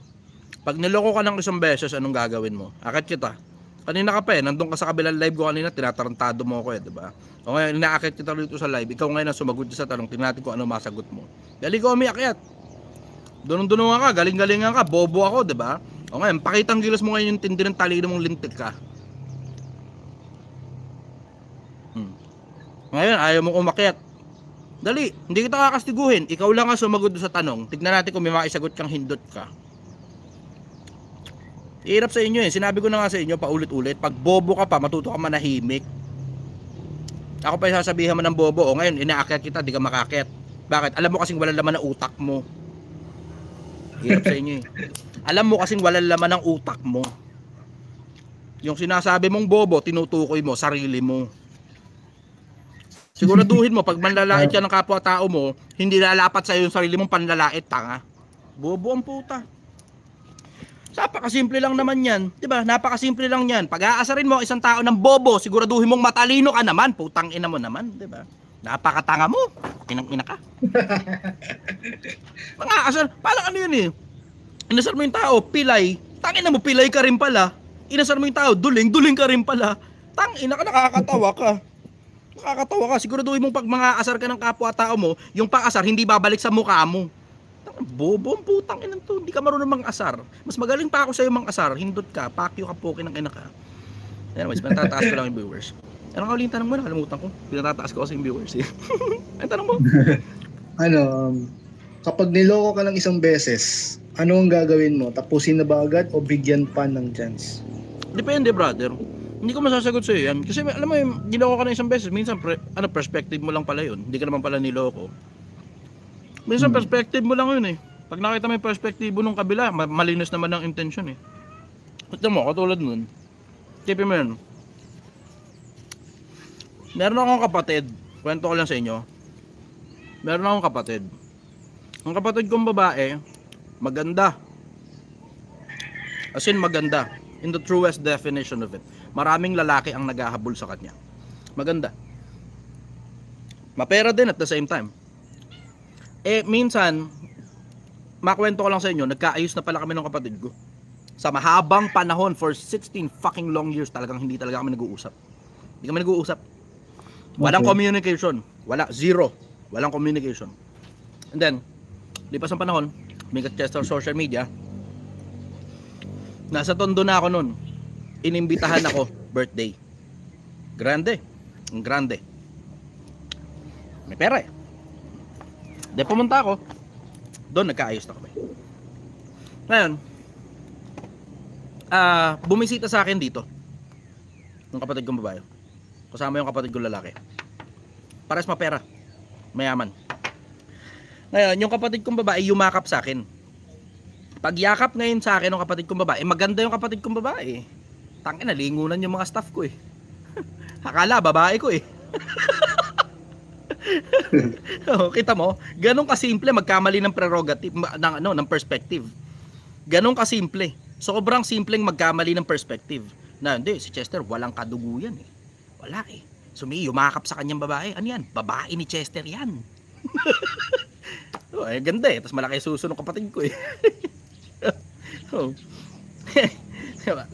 Pag niloko ka ng isang beses, anong gagawin mo? Akit kita. Kanina ka pa nandun ka sa kabilang live ko kanina, tinatarantado mo ako diba? O ngayon, inaakit kita dito sa live, ikaw ngayon ang sumagot sa tanong, tingnan natin kung ano masagot mo. Dali Komi, akyat. Dunong-dunong ka, galing-galingan ka, bobo ako, diba? O ngayon, pakitang gilas mo ngayon yung tindi ng talino mong lintik ka. Ngayon, ayaw mong umakyat. Dali, hindi kita kakastiguhin. Ikaw lang ang sumagot sa tanong. Tignan natin kung may maisagot kang hindot ka. Hirap sa inyo Sinabi ko na nga sa inyo paulit-ulit. Pag bobo ka pa, matuto ka manahimik. Ako pa yung sasabihan mo ng bobo. O ngayon, inaakyat kita, di ka makakit. Bakit? Alam mo kasing walang laman ng utak mo. Hirap sa inyo Alam mo kasing walang laman ng utak mo. Yung sinasabi mong bobo, tinutukoy mo, sarili mo. Siguraduhin mo, pag manlalait ka ng kapwa-tao mo, hindi lalapat sa iyo yung sarili mong panlalait, tanga. Bobo ang puta. Napakasimple lang naman yan. Diba? Napakasimple lang yan. Pag aasarin mo isang tao ng bobo, siguraduhin mong matalino ka naman. Putang ina mo naman. Diba? Napakatanga mo. Inang ina ka. Mga asar, parang ano yun Inasar mo yung tao, pilay. Tangina mo, pilay ka rin pala. Inasar mo yung tao, duling ka rin pala. Tangina ka, nakakatawa ka. Nakakatawa ka. Siguraduhin mong pag mga asar ka ng kapwa-tao mo, yung pang-asar hindi babalik sa mukha mo. Bobo ang putang ina to. Hindi ka marunong mang-asar. Mas magaling pa ako sa'yo mang-asar. Hindot ka, pakyo ka, poke ng ina ka. Anyways, pinatataas ko lang yung viewers. Anong kauling tanong mo? Nakalimutan ko. Pinatataas ko kasi yung viewers. Ang tanong mo? Kapag niloko ka ng isang beses, ano ang gagawin mo? Tapusin na ba agad o bigyan pa ng chance? Depende, brother. Hindi ko masasagot sa'yo yan. Kasi alam mo, ginoko ka na isang beses. Minsan, perspective mo lang pala yun. Hindi ka naman pala niloko. Minsan, perspective mo lang yun eh. Pag nakita mo yung perspektibo nung kabila, malinis naman ang intention eh. Ito mo, katulad nun. Tipin mo yun. Meron akong kapatid. Kwento ko lang sa inyo. Meron akong kapatid. Ang kapatid kong babae, maganda. As in maganda. In the truest definition of it. Maraming lalaki ang naghahabol sa kanya. Maganda. Mapera din at the same time. Minsan, makwento ko lang sa inyo, nagkaayos na pala kami ng kapatid ko. Sa mahabang panahon, for 16 fucking long years, talagang hindi talaga kami nag-uusap. Hindi kami nag-uusap. Walang communication. Wala. Zero. Walang communication. And then, lipas ang panahon, may Chester social media. Nasa Tondo na ako nun. Inimbitahan ako, birthday. Grande. Ang grande. May pera eh. De pumunta ako. Doon nagkaayos na kami. Ngayon, bumisita sa akin dito. Yung kapatid kong babae. Kasama yung kapatid kong lalaki. Pares mapera. Mayaman. Ngayon, yung kapatid kong babae yumakap sa akin. Pag yakap ngayon sa akin ng kapatid kong babae, maganda yung kapatid kong babae. Tangina, lingunan yung mga staff ko eh. Akala, babae ko eh. Kita mo, ganun kasimple magkamali ng prerogative ng perspective. Ganun kasimple. Sobrang simpleng magkamali ng perspective. Na hindi, si Chester walang kadugo yan eh. Wala eh. Yumakap sa kanyang babae. Ano yan? Babae ni Chester yan. Ganda eh. Tapos malaki suso ng kapatid ko eh.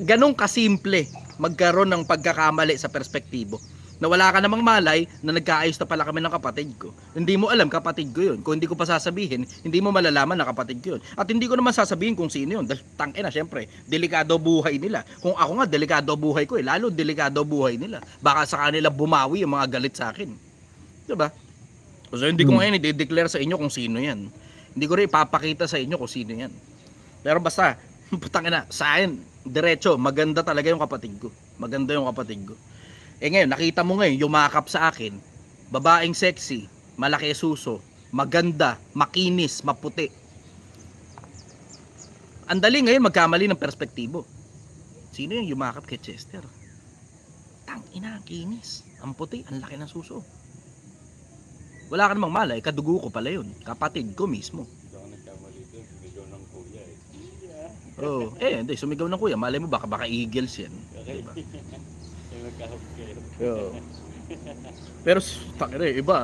Ganun kasimple magkaroon ng pagkakamali sa perspektibo. Na wala ka namang malay na nagkaayos na pala kami ng kapatid ko. Hindi mo alam kapatid ko yun. Kung hindi ko pa sasabihin, hindi mo malalaman na kapatid ko yun. At hindi ko naman sasabihin kung sino yun. Dahil tangina, syempre, delikado buhay nila. Kung ako nga, delikado buhay ko eh. Lalo delikado buhay nila. Baka sa kanila bumawi yung mga galit sa akin. Diba? So hindi ko ngayon i-declare sa inyo kung sino yan. Hindi ko rin ipapakita sa inyo kung sino yan. Pero basta, putangina, sa akin, diretso, maganda talaga yung kapatid ko. Maganda yung kapatid ko. Ngayon, nakita mo ngayon, yumakap sa akin, babaeng sexy, malaki suso, maganda, makinis, maputi. Ang dali ngayon magkamali ng perspektibo. Sino yung yumakap kay Chester? Tangina, ang kinis, ang puti, ang laki ng suso. Wala ka namang malay, kadugo ko pala yun. Kapatid ko mismo. Hindi, sumigaw ng kuya. Malay mo baka eagles yan. Diba? Pero takira iba.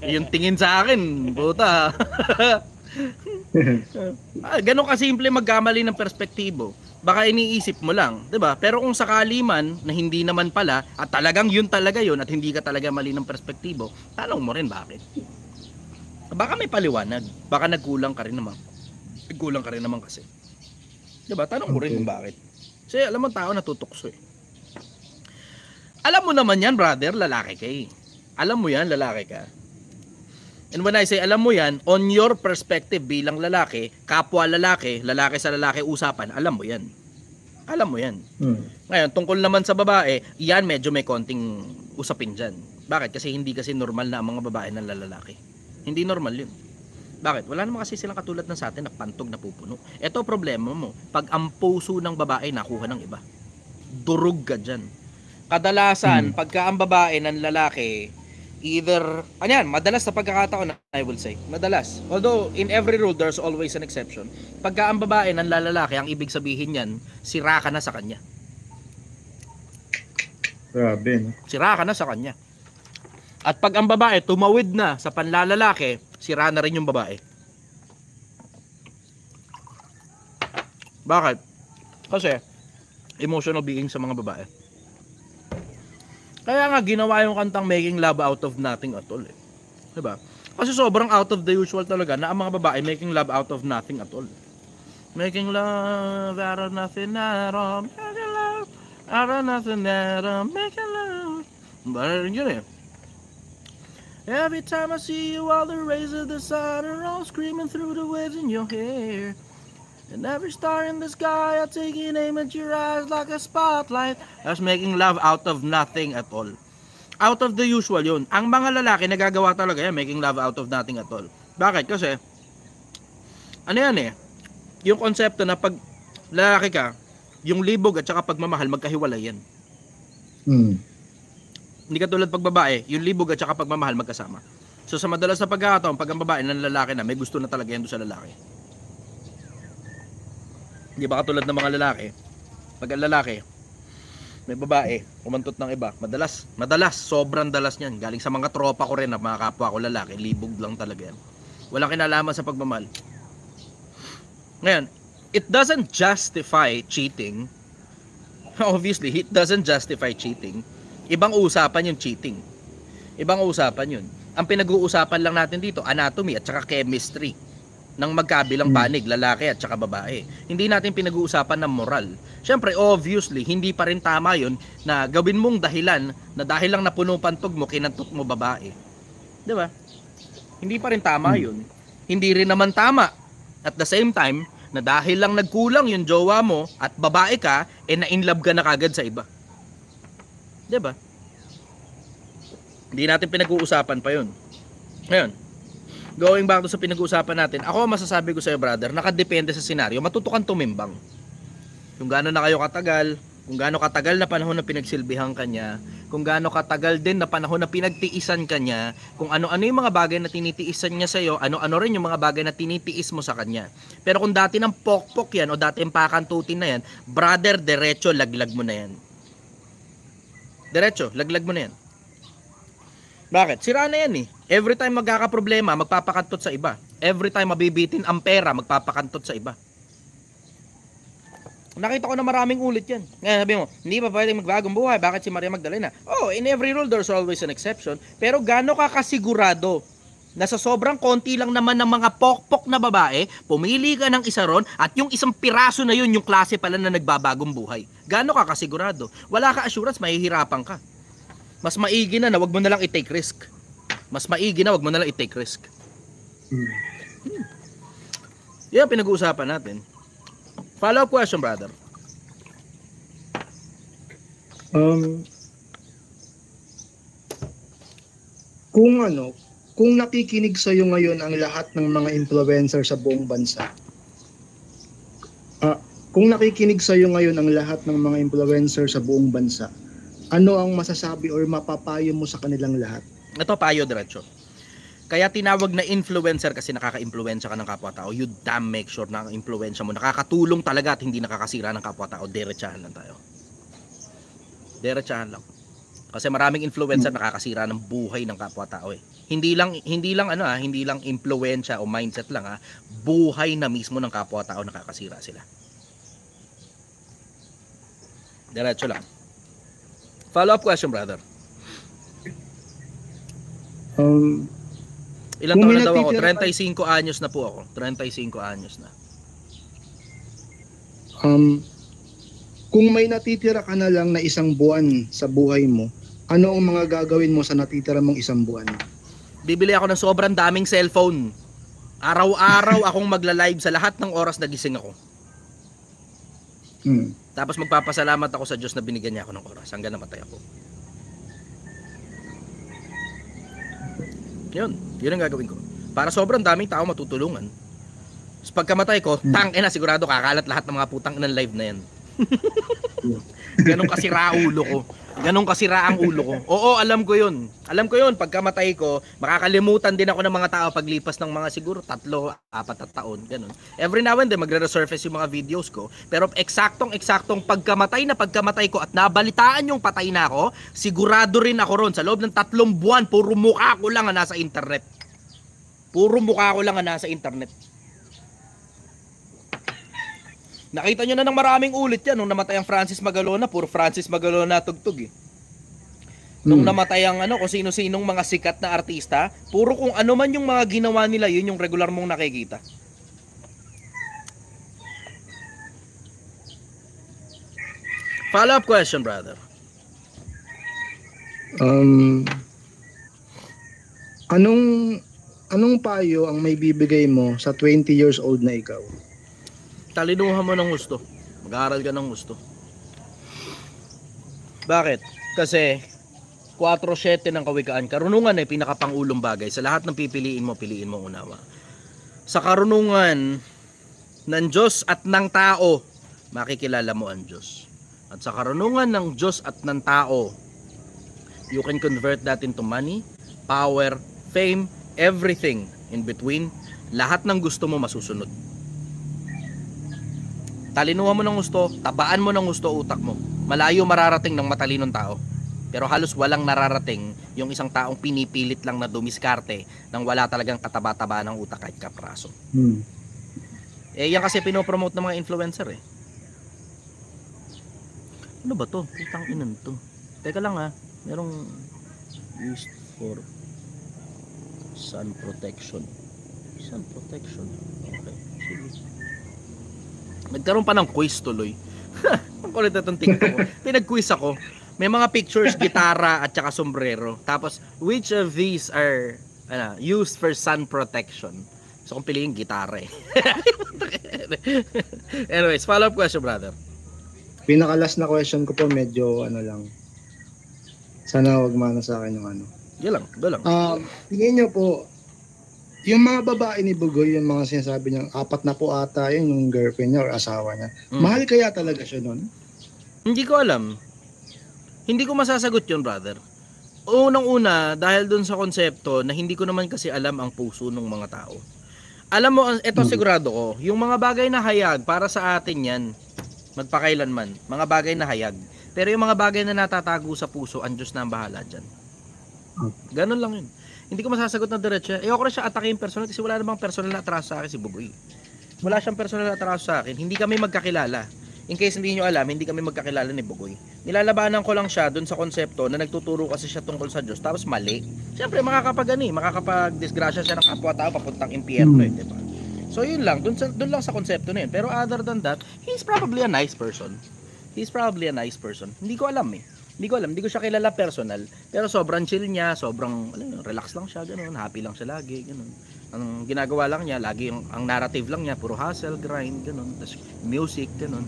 Yung tingin sa akin, puta. Ganun kasimple magkamali ng perspektibo. Baka iniisip mo lang, 'di ba? Pero kung sakali man na hindi naman pala at talagang yun talaga yun at hindi ka talaga mali ng perspektibo, tanong mo rin bakit. Baka may paliwanag, baka nagkulang ka rin naman. Nagkulang ka rin naman kasi. 'Di ba? Tanong mo rin kung bakit. Kasi alam mo tao natutukso eh. Alam mo naman yan, brother, lalaki ka eh. Alam mo yan, lalaki ka. And when I say alam mo yan, on your perspective bilang lalaki, kapwa lalaki, lalaki sa lalaki usapan, alam mo yan. Alam mo yan. Ngayon, tungkol naman sa babae, yan medyo may konting usapin dyan. Bakit? Kasi hindi kasi normal na ang mga babae ng lalaki. Hindi normal yun. Bakit? Wala naman kasi silang katulad ng sa atin na pantog na pupuno. Ito problema mo, pag ang puso ng babae nakuha ng iba, durog ka dyan. Kadalasan, pagka ang babae ng lalaki, either, madalas sa pagkakataon, I will say, madalas. Although, in every rule, there's always an exception. Pagka ang babae ng lalaki, ang ibig sabihin yan, sira ka na sa kanya. Grabe, no? Sira ka na sa kanya. At pag ang babae tumawid na sa panlalalaki, sira na rin yung babae. Bakit? Kasi, emotional being sa mga babae. Kaya nga ginawa yung kantang Making Love Out of Nothing at All eh. Diba? Kasi sobrang out of the usual talaga na ang mga babae making love out of nothing at all. Making love out of nothing at all. Making love out of nothing at all. Making love. But yun eh. Every time I see you, all the rays of the sun are all screaming through the waves in your hair. And every star in the sky, I take an aim at your eyes like a spotlight. That's making love out of nothing at all. Out of the usual yun. Ang mga lalaki nagagawa talaga yan, making love out of nothing at all. Bakit? Kasi, ano yan eh, yung konsepto na pag lalaki ka, yung libog at saka pagmamahal, magkahiwalay yan. Hindi ka tulad pag babae, yung libog at saka pagmamahal magkasama. So sa madalas na pagkakataon, pag ang babae ng lalaki na, may gusto na talaga yan doon sa lalaki. Hindi ba katulad ng mga lalaki? Pag ang lalaki, may babae, umantot ng iba, madalas, sobrang dalas niyan. Galing sa mga tropa ko rin na mga kapwa ko lalaki, libog lang talaga yan. Walang kinalaman sa pagmamahal. Ngayon, it doesn't justify cheating. Obviously, it doesn't justify cheating. Ibang usapan yung cheating. Ibang usapan yun. Ang pinag-uusapan lang natin dito, anatomy at saka chemistry ng magkabilang panig, lalaki at saka babae. Hindi natin pinag-uusapan ng moral. Siyempre, obviously, hindi pa rin tama yun na gawin mong dahilan na dahil lang napuno pantog mo, kinantok mo babae. Di ba? Hindi pa rin tama yun. Hindi rin naman tama at the same time na dahil lang nagkulang yung jowa mo at babae ka, na-inlove ka na kagad sa iba. Di ba? Hindi natin pinag-uusapan pa yun. Ngayon, going back to sa pinag-uusapan natin, ako masasabi ko sa'yo brother, nakadepende sa senaryo, matuto kang tumimbang. Kung gaano na kayo katagal, kung gaano katagal na panahon na pinagsilbihan kanya, kung gaano katagal din na panahon na pinagtiisan kanya, kung ano-ano yung mga bagay na tinitiisan niya sa'yo, ano-ano rin yung mga bagay na tinitiis mo sa kanya. Pero kung dati ng pokpok yan o dati ng pakantutin na yan, brother, derecho, laglag mo na yan. Derecho, laglag mo na yan. Bakit? Sira na yan eh. Every time magkakaproblema, magpapakantot sa iba. Every time mabibitin ang pera, magpapakantot sa iba. Nakita ko na maraming ulit yan. Ngayon sabi mo, hindi pa pwedeng magbagong buhay. Bakit si Maria Magdalena? Oh, in every rule, there's always an exception. Pero gaano ka kasigurado na sa sobrang konti lang naman ng mga pokpok na babae, pumili ka ng isa ron at yung isang piraso na yun, yung klase pala na nagbabagong buhay. Gaano ka kasigurado? Wala ka assurance, mahihirapan ka. Mas maigi na wag mo na lang i-take risk. Mas maigi na wag mo na lang i-take risk. Yan pinag-uusapan natin. Follow-up question, brother. Kung nakikinig sa iyo ngayon ang lahat ng mga influencer sa buong bansa. Kung nakikinig sa iyo ngayon ang lahat ng mga influencer sa buong bansa, ano ang masasabi or mapapayo mo sa kanilang lahat? Ito, payo diretso. Kaya tinawag na influencer kasi nakaka-impluwensya ka ng kapwa-tao. You damn make sure na ang impluwensya mo nakakatulong talaga at hindi nakakasira ng kapwa-tao. Diretsahan lang tayo. Diretsahan lang. Kasi maraming influencer nakakasira ng buhay ng kapwa-tao eh. Hindi lang impluwensya o mindset lang buhay na mismo ng kapwa-tao nakakasira sila. Diretso lang. Follow-up question, brother. Ilang taon na daw ako? 35 anyos na po ako. 35 anyos na. Kung may natitira ka na lang na isang buwan sa buhay mo, ano ang mga gagawin mo sa natitira mong isang buwan? Bibili ako ng sobrang daming cellphone. Araw-araw akong magla-live sa lahat ng oras na gising ako. Tapos magpapasalamat ako sa Diyos na binigyan niya ako ng oras hanggang namatay ako. Yun ang gagawin ko. Para sobrang daming tao matutulungan. Tapos pagkamatay ko, tangina sigurado kakalat lahat ng mga putang ng live na yan. Ganun kasira ulo ko. Ganun kasira ang ulo ko. Oo, alam ko yun. Alam ko yun, pagkamatay ko, makakalimutan din ako ng mga tao paglipas ng mga siguro 3-4 na taon. Ganun. Every now and then, magre-resurface yung mga videos ko. Pero eksaktong pagkamatay ko at nabalitaan yung patay na ako, sigurado rin ako ron. Sa loob ng 3 buwan, puro mukha ko lang ang nasa internet. Puro mukha ko lang ang nasa internet. Nakita nyo na ng maraming ulit yan. Nung namatay ang Francis Magalona, puro Francis Magalona tugtog eh. Nung namatay ang kung sino-sinong mga sikat na artista, puro kung ano man yung mga ginawa nila, yun yung regular mong nakikita. Follow-up question, brother. Anong payo ang may bibigay mo sa 20 years old na ikaw? Talinuhan mo ng gusto. Mag-aaral ka ng gusto. Bakit? Kasi 4-7 ng kawikaan. Karunungan ay pinakapangulong bagay. Sa lahat ng pipiliin mo unawa. Sa karunungan ng Diyos at ng tao, makikilala mo ang Diyos. At sa karunungan ng Diyos at ng tao, you can convert that into money, power, fame, everything in between. Lahat ng gusto mo masusunod. Talinuhan mo ng gusto, tabaan mo ng gusto utak mo. Malayo mararating ng matalinong tao. Pero halos walang nararating yung isang taong pinipilit lang na dumiskarte nang wala talagang kataba-taba ng utak kahit kapraso. Yan kasi pinopromote ng mga influencer eh. Ano ba to? Putang inan to. Teka lang merong used for sun protection. Sun protection. Okay, sige. Nagkaroon pa ng quiz tuloy. Ang kulit na itong TikTok ko. Pinag-quiz ako. May mga pictures, gitara at saka sombrero. Tapos, which of these are used for sun protection? So, kung piliin, gitara eh. Anyways, follow-up question, brother. Pinaka-last na question ko po, medyo lang. Sana wag mana sa akin yung Yan lang. Tingin nyo po, yung mga babae ni Bugoy, yung mga sinasabi niya, 4 na po ata yun, yung girlfriend niya or asawa niya. Mahal kaya talaga siya nun? Hindi ko alam. Hindi ko masasagot yun, brother. Unang-una, dahil dun sa konsepto na hindi ko naman kasi alam ang puso ng mga tao. Alam mo, eto sigurado ko, yung mga bagay na hayag, para sa atin yan, magpakailanman, mga bagay na hayag. Pero yung mga bagay na natatago sa puso, ang Diyos na ang bahala dyan. Ganun lang yun. Hindi ko masasagot na diretso. Ayoko na siya atakin personal kasi wala namang personal na atraso sa akin si Bugoy. Wala siyang personal na atraso sa akin. Hindi kami magkakilala. In case hindi nyo alam, hindi kami magkakilala ni Bugoy. Nilalabanan ko lang siya dun sa konsepto na nagtuturo kasi siya tungkol sa Diyos, tapos mali. Siyempre, makakapag-disgrasya siya ng kapwa-tao papuntang impyerno, diba? So, yun lang. Dun lang sa konsepto na yun. Pero other than that, he's probably a nice person. Hindi ko alam eh. Hindi ko siya kilala personal. Pero sobrang chill niya, sobrang relax lang siya, ganun. Happy lang siya lagi, ganun. Ang ginagawa lang niya, lagi ang narrative lang niya, puro hustle, grind, ganun. Tapos music, ganun.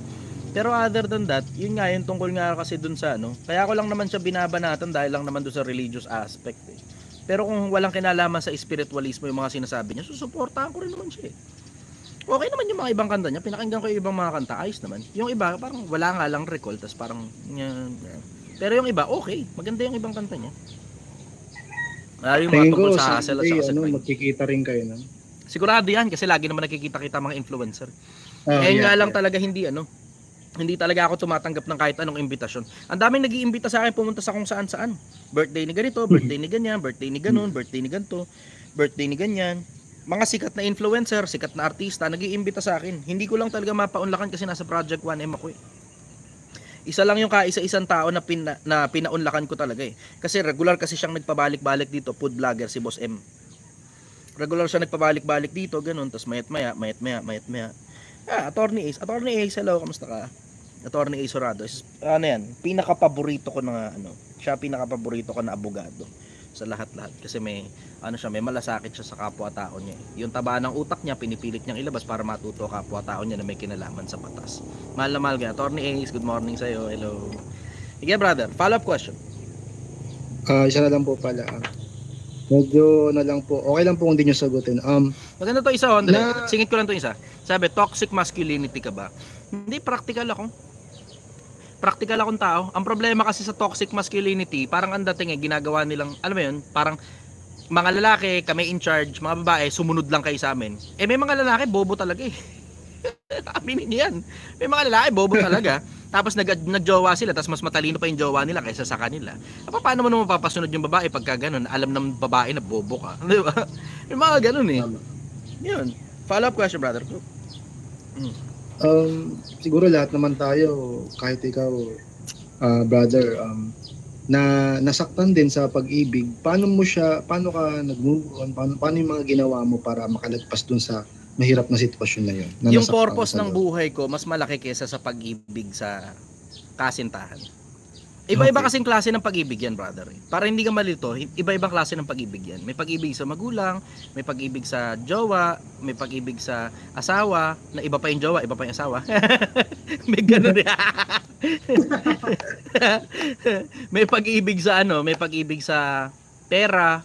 Pero other than that, yun nga, yung tungkol nga kasi dun sa kaya ko lang naman siya binabanatan dahil lang naman dun sa religious aspect eh. Pero kung walang kinalaman sa spiritualismo yung mga sinasabi niya, susuportahan ko rin naman siya eh. Okay naman yung mga ibang kanta niya, pinakinggan ko yung ibang mga kanta, ayos naman. Yung iba, parang wala nga lang recall, tas parang pero yung iba, okay, maganda yung ibang kanta niya. Yung mga tungkol sa hustle at sa magkikita rin kayo nun? Sigurado yan, kasi lagi naman nakikita-kita mga influencer. Nga lang talaga hindi talaga ako tumatanggap ng kahit anong imbitasyon. Ang daming nag-iimbita sa akin pumunta sa kung saan-saan. Birthday ni ganito, birthday ni ganyan, birthday ni ganun, birthday ni ganito, birthday ni ganyan. Mga sikat na influencer, sikat na artista, nag-iimbita sa akin. Hindi ko lang talaga mapaunlakan kasi nasa Project 1M ako eh. Isa lang yung kaisa-isang tao na pinaunlakan ko talaga eh. Kasi regular kasi siyang nagpabalik-balik dito, food vlogger si Boss M. Regular siya nagpabalik-balik dito, ganun, tapos mayat-maya. Attorney Ace, hello, kamusta ka? Attorney Ace Horado, yan, pinaka-paborito ko na siya pinaka-paborito ko na abogado sa lahat-lahat kasi may malasakit siya sa kapwa-tao niya. Yung taba ng utak niya, pinipilit niyang ilabas para matuto kapwa-tao niya na may kinalaman sa batas. Mahal na mahal ka. Attorney Ace, good morning sa'yo. Hello. Sige, brother. Follow-up question. Isa na lang po pala. Medyo na lang po. Okay lang po kung hindi nyo sagutin. Maganda to isa, singit ko lang to isa. Sabi, toxic masculinity ka ba? Hindi, practical akong tao. Ang problema kasi sa toxic masculinity, parang ang dating ginagawa nilang, alam mo yun, parang mga lalaki, kami in charge, mga babae, sumunod lang kayo sa amin. May mga lalaki, bobo talaga eh. Aminin niyo yan. May mga lalaki, bobo talaga. Tapos nagjowa sila, tapos mas matalino pa yung jowa nila kaysa sa kanila. Paano mo naman papasunod yung babae pagka ganun? Alam ng babae na bobo ka. Di ba? May mga ganun eh. Yun. Follow-up question, brother. Siguro lahat naman tayo, kahit ikaw, brother, na nasaktan din sa pag-ibig. Paano ka nag-move on? Paano yung mga ginawa mo para makalagpas dun sa mahirap na sitwasyon na yun? Na Yung nasaktan purpose ka sa ng loob? buhay ko mas malaki kaysa sa pag-ibig sa kasintahan. Iba-iba Okay. kasing klase ng pag-ibig yan, brother. Para hindi ka malito, iba-ibang klase ng pag-ibig yan. May pag-ibig sa magulang, may pag-ibig sa jowa, may pag-ibig sa asawa, na iba pa yung jowa, iba pa yung asawa. May ganun din. May pag-ibig sa may pag-ibig sa pera,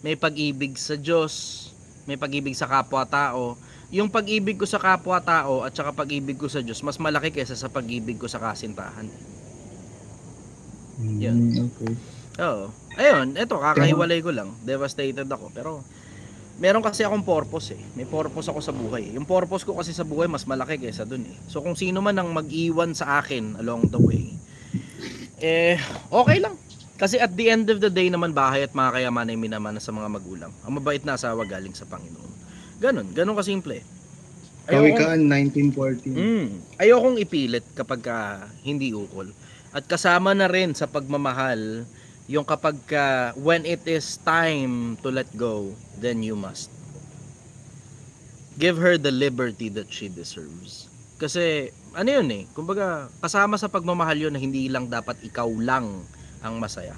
may pag-ibig sa Diyos, may pag-ibig sa kapwa-tao. Yung pag-ibig ko sa kapwa-tao at saka pag-ibig ko sa Diyos, mas malaki kaysa sa pag-ibig ko sa kasintahan. Yun. Okay. Oo. Ayun, eto, kakahiwalay ko lang. Devastated ako. Pero, meron kasi akong purpose eh. May purpose ako sa buhay. Yung purpose ko kasi sa buhay, mas malaki kaysa dun eh. So, kung sino man ang mag-iwan sa akin along the way, okay lang. Kasi at the end of the day naman, bahay at mga kayaman ay minamana sa mga magulang. Ang mabait na asawa galing sa Panginoon. Ganon kasimple. Kawikaan 1914. Ayokong ipilit kapag hindi ukol. At kasama na rin sa pagmamahal yung kapag when it is time to let go, then you must. Give her the liberty that she deserves. Kasi ano yun eh, kumbaga kasama sa pagmamahal yun na hindi lang dapat ikaw lang ang masaya.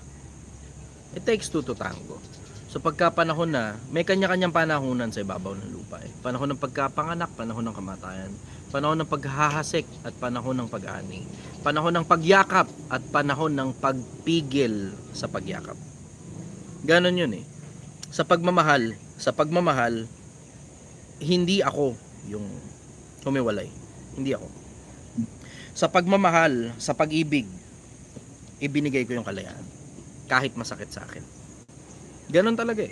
It takes two to tango. So pagka panahon na, may kanya-kanyang panahonan sa ibabaw ng lupa eh. Panahon ng pagkapanganak, panahon ng kamatayan, panahon ng paghahasik at panahon ng pag-ani, panahon ng pagyakap at panahon ng pagpigil sa pagyakap. Ganon yun eh. Sa pagmamahal, hindi ako yung humiwalay. Hindi ako. Sa pagmamahal, sa pag-ibig, ibinigay ko yung kalayaan. Kahit masakit sa akin. Ganon talaga eh.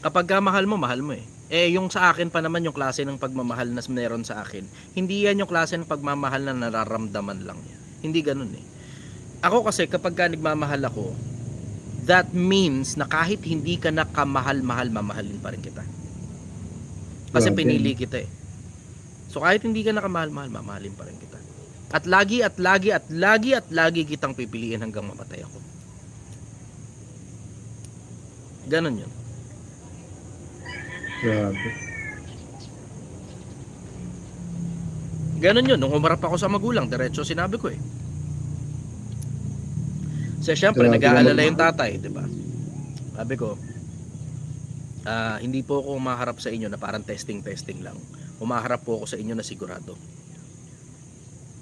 Kapag mahal mo eh. Yung sa akin pa naman yung klase ng pagmamahal na meron sa akin, hindi yan yung klase ng pagmamahal na nararamdaman lang yan. Hindi ganun eh. Ako kasi kapag nagmamahal ako, that means na kahit hindi ka na kamahal-mahal, mamahalin pa rin kita. Kasi Grabe. pinili kita eh. So kahit hindi ka na kamahal-mahal, mamahalin pa rin kita. At lagi kitang pipiliin hanggang mamatay ako. Ganon yun. Grabe. Ganon yun. Nung humarap ako sa magulang, diretso sinabi ko eh. Kasi syempre, Grabe nag-aalala naman. yung tatay, di ba? Sabi ko, hindi po ako umaharap sa inyo na parang testing lang. Umaharap po ako sa inyo na sigurado.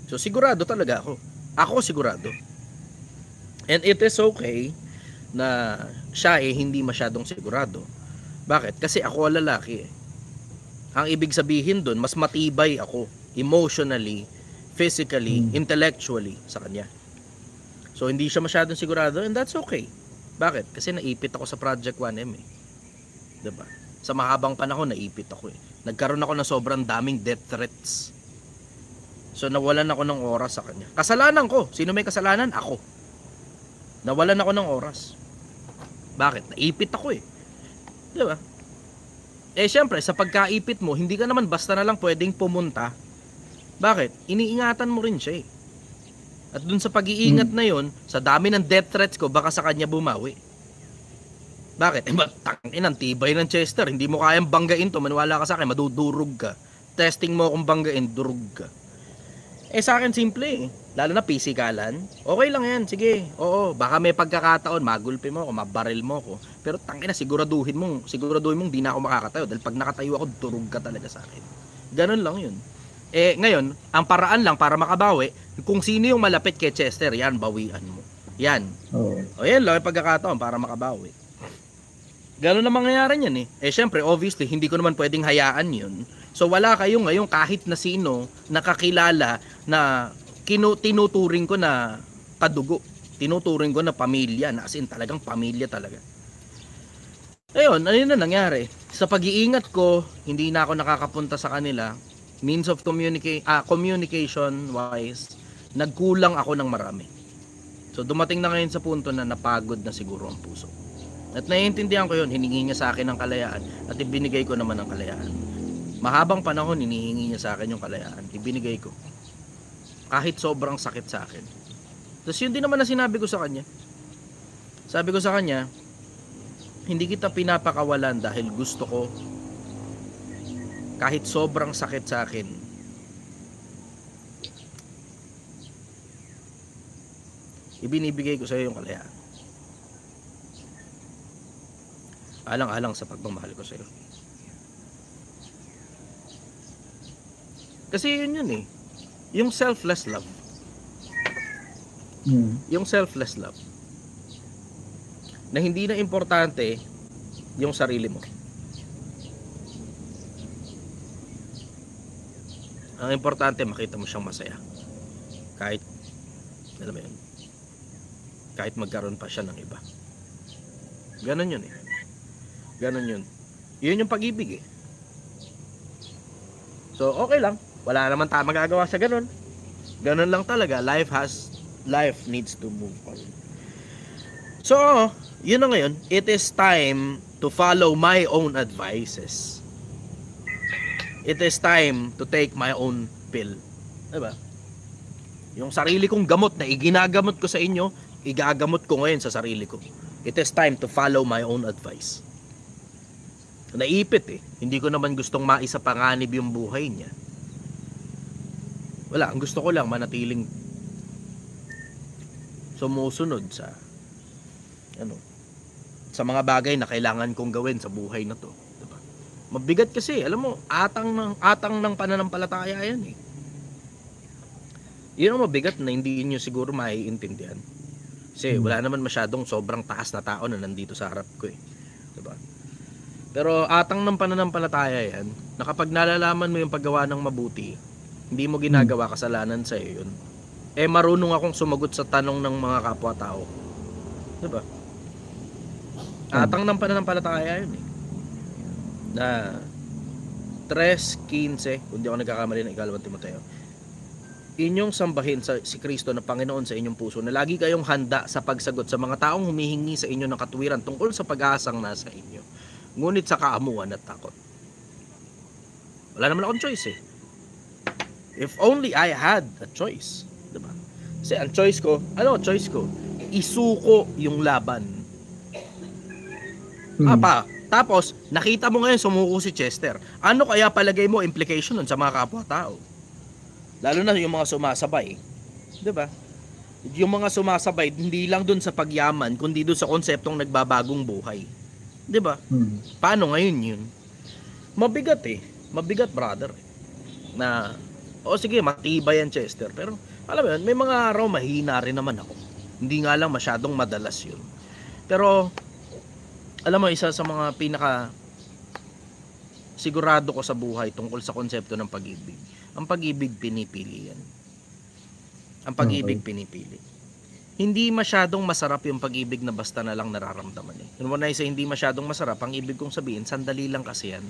So sigurado talaga ako. Ako sigurado. And it is okay na siya hindi masyadong sigurado. Bakit? Kasi ako lalaki eh. Ang ibig sabihin dun, mas matibay ako emotionally, physically, intellectually sa kanya. So hindi siya masyadong sigurado and that's okay. Bakit? Kasi naipit ako sa Project 1M eh. Diba? Sa mahabang panahon naipit ako eh. Nagkaroon ako ng sobrang daming death threats. So nawalan ako ng oras sa kanya. Kasalanan ko. Sino may kasalanan? Ako. Nawalan ako ng oras. Bakit? Naipit ako eh. Diba? Syempre, sa pagkaipit mo, hindi ka naman basta na lang pwedeng pumunta. Bakit? Iniingatan mo rin siya eh. At dun sa pag-iingat na yon, sa dami ng death threats ko, baka sa kanya bumawi. Bakit? Tangin, tibay ng Chester. Hindi mo kayang banggain to. Maniwala ka sa akin, madudurog ka. Testing mo akong banggain, durog ka. Sa akin, simple eh. Lalo na pisikalan. Okay lang yan, sige. Oo, baka may pagkakataon, magulpi mo ako, mabaril mo ako. Pero tangina, siguraduhin mong di na ako makakatayo. Dahil pag nakatayo ako, durog ka talaga sa akin. Ganun lang yun. Ngayon, ang paraan lang para makabawi, kung sino yung malapit kay Chester, yan, bawian mo. Yan. Oo. O yan lang yung pagkakataon para makabawi. Ganun na mangyayari yan eh. Syempre, obviously, hindi ko naman pwedeng hayaan yun. So wala kayo ngayon kahit na sino nakakilala na tinuturing ko na kadugo. Tinuturing ko na pamilya, na as in talagang pamilya talaga. Ayun, ano na nangyari? Sa pag-iingat ko, hindi na ako nakakapunta sa kanila. Means of communication wise, nagkulang ako ng marami. So dumating na ngayon sa punto na napagod na siguro ang puso. At naiintindihan ko yun, hiningi niya sa akin ng kalayaan at ibinigay ko naman ng kalayaan. Mahabang panahon hinihingi niya sa akin yung kalayaan. Ibinigay ko. Kahit sobrang sakit sa akin. Tapos yun din naman na sinabi ko sa kanya. Sabi ko sa kanya, hindi kita pinapakawalan dahil gusto ko, kahit sobrang sakit sa akin, ibinibigay ko sa iyo yung kalayaan. Alang-alang sa pagmamahal ko sa iyo. Kasi yun eh. Yung selfless love. Yung selfless love. Na hindi na importante yung sarili mo. Ang importante, makita mo siyang masaya. Kahit, alam mo yun, kahit magkaroon pa siya ng iba. Ganon yun eh. Ganon yun. Yun yung pag-ibig eh. So, okay lang. Wala naman tayo magagawa sa ganon. Ganon lang talaga. Life needs to move on. So, yun na ngayon. It is time to follow my own advices. It is time to take my own pill. Diba? Yung sarili kong gamot na iginagamot ko sa inyo, igagamot ko ngayon sa sarili ko. It is time to follow my own advice. Naipit eh. Hindi ko naman gustong maisapanganib yung buhay niya. Wala, ang gusto ko lang manatiling sumusunod sa sa mga bagay na kailangan kong gawin sa buhay na to, diba? Mabigat kasi, alam mo, atang ng pananampalataya yan eh. Yun ang mabigat na hindi niyo siguro maiintindihan. Kasi wala naman masyadong sobrang taas na tao na nandito sa harap ko eh, diba? Pero atang ng pananampalataya yan, na kapag nalalaman mo yung paggawa ng mabuti, hindi mo ginagawa, kasalanan sa iyo yun. Eh marunong akong sumagot sa tanong ng mga kapwa-tao. Diba? Atang ng pananampalataya yun eh. Na 3:15, kung di ako nagkakamali ng ikalawang Timoteo, inyong sambahin si Kristo na Panginoon sa inyong puso, na lagi kayong handa sa pagsagot sa mga taong humihingi sa inyo ng katuwiran tungkol sa pag-aasang nasa inyo, ngunit sa kaamuan at takot. Wala naman akong choice eh. If only I had a choice, diba? Kasi ang choice ko, choice ko? Isuko yung laban. Tapos, nakita mo ngayon sumuko si Chester. Ano kaya palagay mo implication nun sa mga kapwa-tao? Lalo na yung mga sumasabay. Diba? Yung mga sumasabay, hindi lang dun sa pagyaman, kundi dun sa konseptong nagbabagong buhay. Diba? Paano ngayon yun? Mabigat eh. Mabigat, brother. Na, sige, matibay yan, Chester. Pero, alam mo yun, may mga araw mahina rin naman ako. Hindi nga lang masyadong madalas yun. Pero, alam mo, isa sa mga pinaka sigurado ko sa buhay tungkol sa konsepto ng pag-ibig. Ang pag-ibig pinipili yan. Ang pag-ibig pinipili. Hindi masyadong masarap yung pag-ibig na basta na lang nararamdaman eh. Yung muna isa hindi masyadong masarap, ang ibig kong sabihin, sandali lang kasi yan.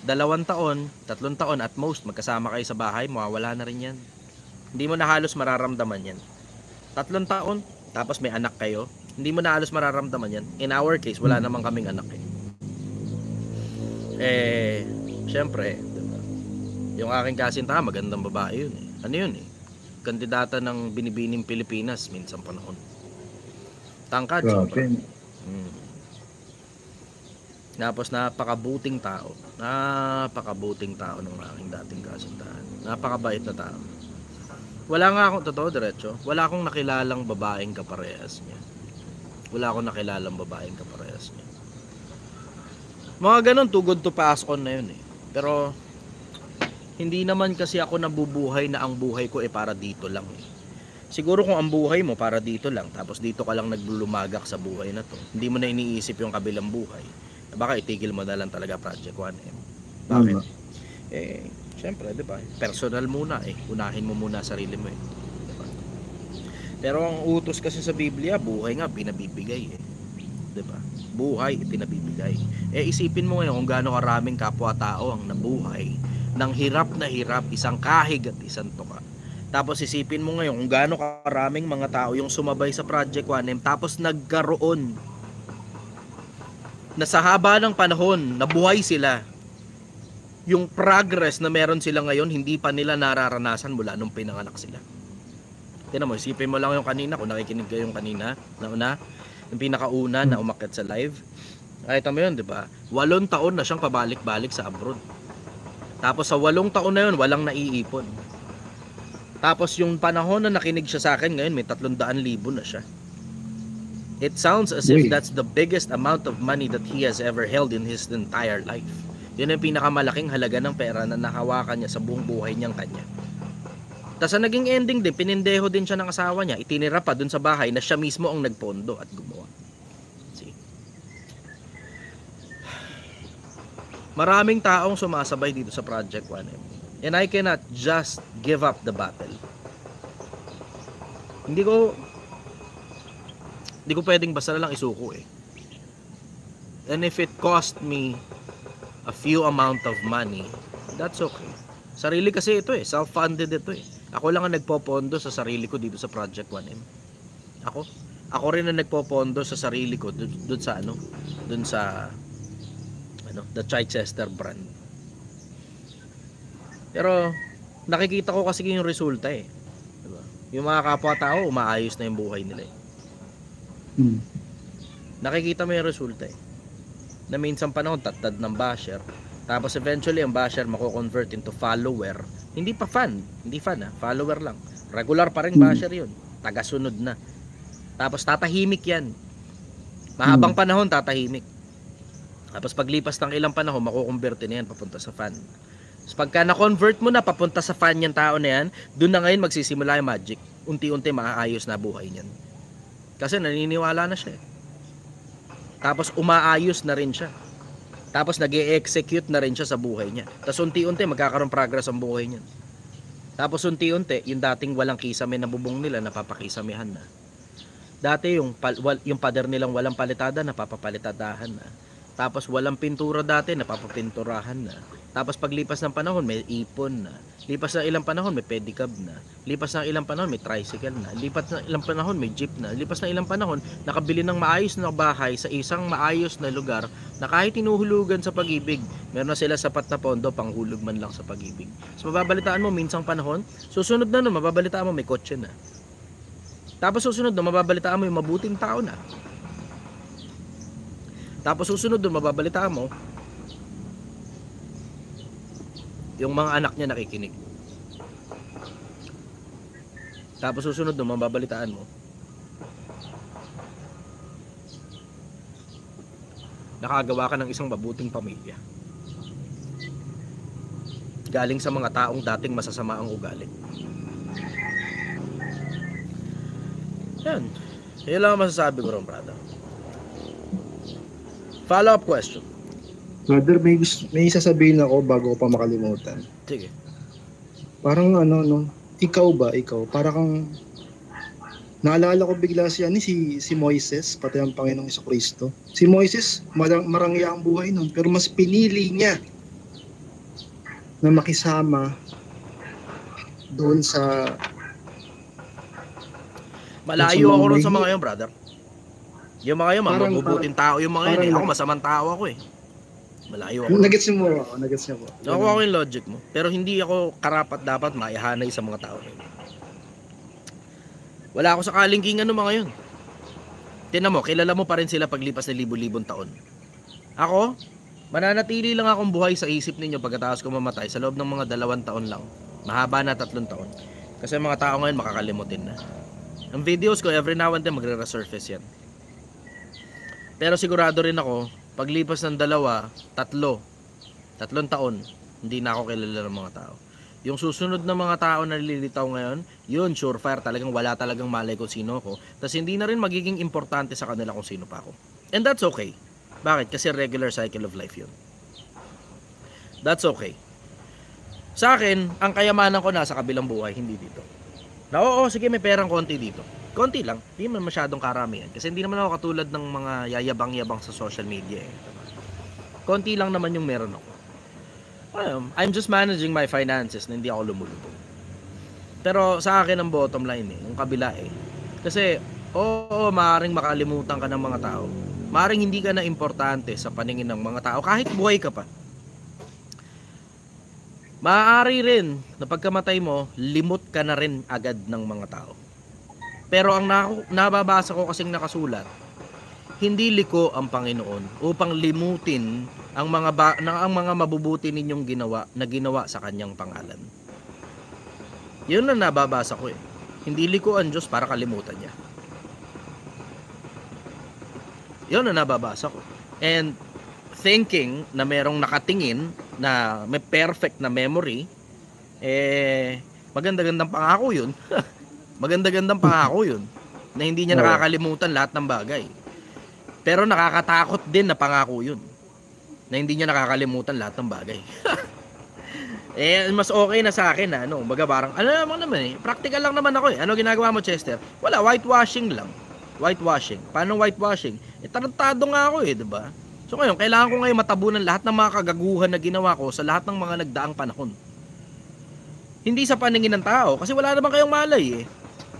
2 taon, 3 taon at most, magkasama kayo sa bahay, mawawala na rin yan. Hindi mo na halos mararamdaman yan. 3 taon, tapos may anak kayo, hindi mo na halos mararamdaman yan. In our case, wala namang kaming anak eh. Syempre, diba? Yung aking kasintahan, magandang babae yun eh. Ano yun eh? Kandidata ng binibining Pilipinas minsan panahon. Tangkad, sobra. Tapos napakabuting tao. Napakabuting tao ng aking dating kasintahan. Napakabait na tao. Wala nga akong, totoo diretso, wala akong nakilalang babaeng kaparehas niya. Wala akong nakilalang babaeng kaparehas niya. Mga ganun, too good to pass on na yun eh. Pero hindi naman kasi ako nabubuhay na ang buhay ko para dito lang eh. Siguro kung ang buhay mo para dito lang, tapos dito ka lang naglulumagak sa buhay na to, hindi mo na iniisip yung kabilang buhay, baka itigil mo na lang talaga Project 1M. Bakit? Syempre, diba? Personal muna eh. Unahin mo muna sarili mo eh. Diba? Pero ang utos kasi sa Biblia, buhay nga pinabibigay eh. Diba? Buhay pinabibigay. Isipin mo ngayon kung gaano karaming kapwa-tao ang nabuhay ng hirap na hirap, isang kahig at isang tuka. Tapos isipin mo ngayon kung gaano karaming mga tao yung sumabay sa Project 1M, tapos nagkaroon na sa haba ng panahon nabuhay sila. yung progress na meron sila ngayon, hindi pa nila nararanasan mula nung pinanganak sila. Tingnan mo, isipin mo lang yung kanina, kung nakikinig kayo yung kanina, yung pinakauna na umakyat sa live. Kahit mo yun, di ba? 8 taon na siyang pabalik-balik sa abroad. Tapos sa 8 taon na yun, walang naiipon. Tapos yung panahon na nakinig siya sa akin, ngayon may 300,000 na siya. It sounds as if that's the biggest amount of money that he has ever held in his entire life. Yun ang pinakamalaking halaga ng pera na nahawakan niya sa buong buhay niyang kanya. Tapos ang naging ending din, pinindeho din siya ng asawa niya, itinira pa dun sa bahay na siya mismo ang nagpondo at gumawa. See? Maraming taong sumasabay dito sa Project 1M. And I cannot just give up the battle. Hindi ko pwedeng basta na lang isuko eh. And if it cost me a few amount of money, that's okay. Sarili kasi ito eh, self-funded ito eh. Ako lang ang nagpopondo sa sarili ko dito sa Project 1M. Ako rin ang nagpopondo sa sarili ko doon sa the Chichester brand. Pero nakikita ko kasi yung resulta eh. Diba? Yung mga kapwa-tao, umaayos na yung buhay nila eh. Nakikita mo yung resulta eh. Na minsan panahon tatad ng basher, tapos eventually ang basher mako-convert into follower. Hindi pa fan, follower lang. Regular pa rin basher yun, tagasunod na. Tapos tatahimik yan. Mahabang panahon tatahimik. Tapos paglipas ng ilang panahon mako-convert na yan papunta sa fan. Tapos pagka na-convert mo na papunta sa fan yung tao na yan, doon na ngayon magsisimula yung magic. Unti-unti maaayos na buhay niyan. Kasi naniniwala na siya eh. Tapos umaayos na rin siya. Tapos nag-e-execute na rin siya sa buhay niya. Tapos unti-unti magkakaroon progress ang buhay niya. Tapos unti-unti yung dating walang kisame na bubong nila napapakisamihan na. Dati yung pader nilang walang palitada napapapalitadahan na. Tapos walang pintura dati napapapinturahan na. Tapos paglipas ng panahon may ipon na. Lipas ng ilang panahon may pedicab na. Lipas ng ilang panahon may tricycle na. Lipas ng ilang panahon may jeep na. Lipas ng ilang panahon nakabili ng maayos na bahay sa isang maayos na lugar na kahit tinuhulugan sa pag-ibig, meron na sila sapat na pondo panghulog man lang sa pag-ibig. So mababalitaan mo minsang panahon, susunod na no, mababalitaan mo may kotse na. Tapos susunod no, mababalitaan mo yung mabuting tao na. Tapos susunod doon mababalitaan mo yung mga anak niya nakikinig. Tapos susunod doon mababalitaan mo nakagawa ka ng isang mabuting pamilya galing sa mga taong dating masasama ang ugali. Yan lang ang masasabi ko ron, brother. Follow-up question. Brother, may sasabihin ako bago ko pa makalimutan. Sige. Parang ikaw, para kang naalala ko bigla si Moises, pati ang Panginoong Jesucristo. Si Moises, marangya ang buhay nun, pero mas pinili niya na makisama doon sa malayo ako ron sa mga yun, brother. Yung mga yun, mabubuting tao yung mga yun. Ako masamang tao ako eh. Malayo ako. Nagets mo ako. Nakuha ko yung logic mo. Pero hindi ako karapat dapat maihanay sa mga tao na yun. Wala ako sa kalingkingan ng mga yun. Tingnan mo, kilala mo pa rin sila paglipas ng libo-libong taon. Ako, mananatili lang akong buhay sa isip ninyo pagkatapos ko mamatay sa loob ng mga 2 taon lang. Mahaba na 3 taon. Kasi mga tao ngayon makakalimutin na. Ang videos ko every now and then magre-resurface yan. Pero sigurado rin ako, paglipas ng 2, 3 taon, hindi na ako kilala ng mga tao. Yung susunod na mga tao na nililitaw ngayon, yun, surefire, talagang wala talagang malay kung sino ako. Tapos hindi na rin magiging importante sa kanila kung sino pa ako. And that's okay. Bakit? Kasi regular cycle of life yun. That's okay. Sa akin, ang kayamanan ko nasa kabilang buhay, hindi dito. Na oo, sige, may perang konti dito. Konti lang, hindi man masyadong karamihan. Kasi hindi naman ako katulad ng mga yayabang-yabang sa social media eh. Konti lang naman yung meron ako. I'm just managing my finances na hindi ako lumulubog. Pero sa akin ang bottom line eh, yung kabila eh. Kasi, oo, maaaring makalimutan ka ng mga tao. Maaaring hindi ka na importante sa paningin ng mga tao kahit buhay ka pa. Maaari rin na pagkamatay mo, limot ka na rin agad ng mga tao. Pero ang nababasa ko kasing nakasulat, hindi liko ang Panginoon upang limutin ang mga mabubuti ninyong ginawa sa kanyang pangalan. Yun ang nababasa ko eh. Hindi liko ang Diyos para kalimutan niya. Yun ang nababasa ko. And thinking na merong nakatingin na may perfect na memory, maganda-gandang pangako yun. Maganda-gandang pangako yun na hindi niya nakakalimutan lahat ng bagay. Pero nakakatakot din na pangako yun na hindi niya nakakalimutan lahat ng bagay. Mas okay na sa akin na baga parang naman practical lang naman ako eh. Ano ginagawa mo, Chester? Wala, whitewashing lang. Whitewashing. Paano whitewashing? Tarantado nga ako eh, 'di ba? So ngayon, kailangan ko ngayon matabunan lahat ng mga kagaguhan na ginawa ko sa lahat ng mga nagdaang panahon. Hindi sa paningin ng tao, kasi wala naman kayong malay eh.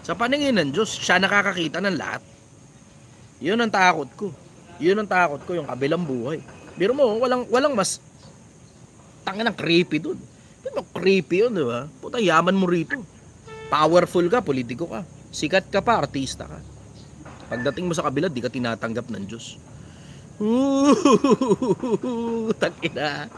Sa paningin ng Diyos, siya nakakakita ng lahat. Yun ang takot ko. Yun ang takot ko, yung kabilang buhay. Biro mo, walang mas tangin ng creepy dun. Hindi mo creepy yun, di ba? Puta, yaman mo rito. Powerful ka, politiko ka. Sikat ka pa, artista ka. Pagdating mo sa kabila, di ka tinatanggap ng Diyos. Takina.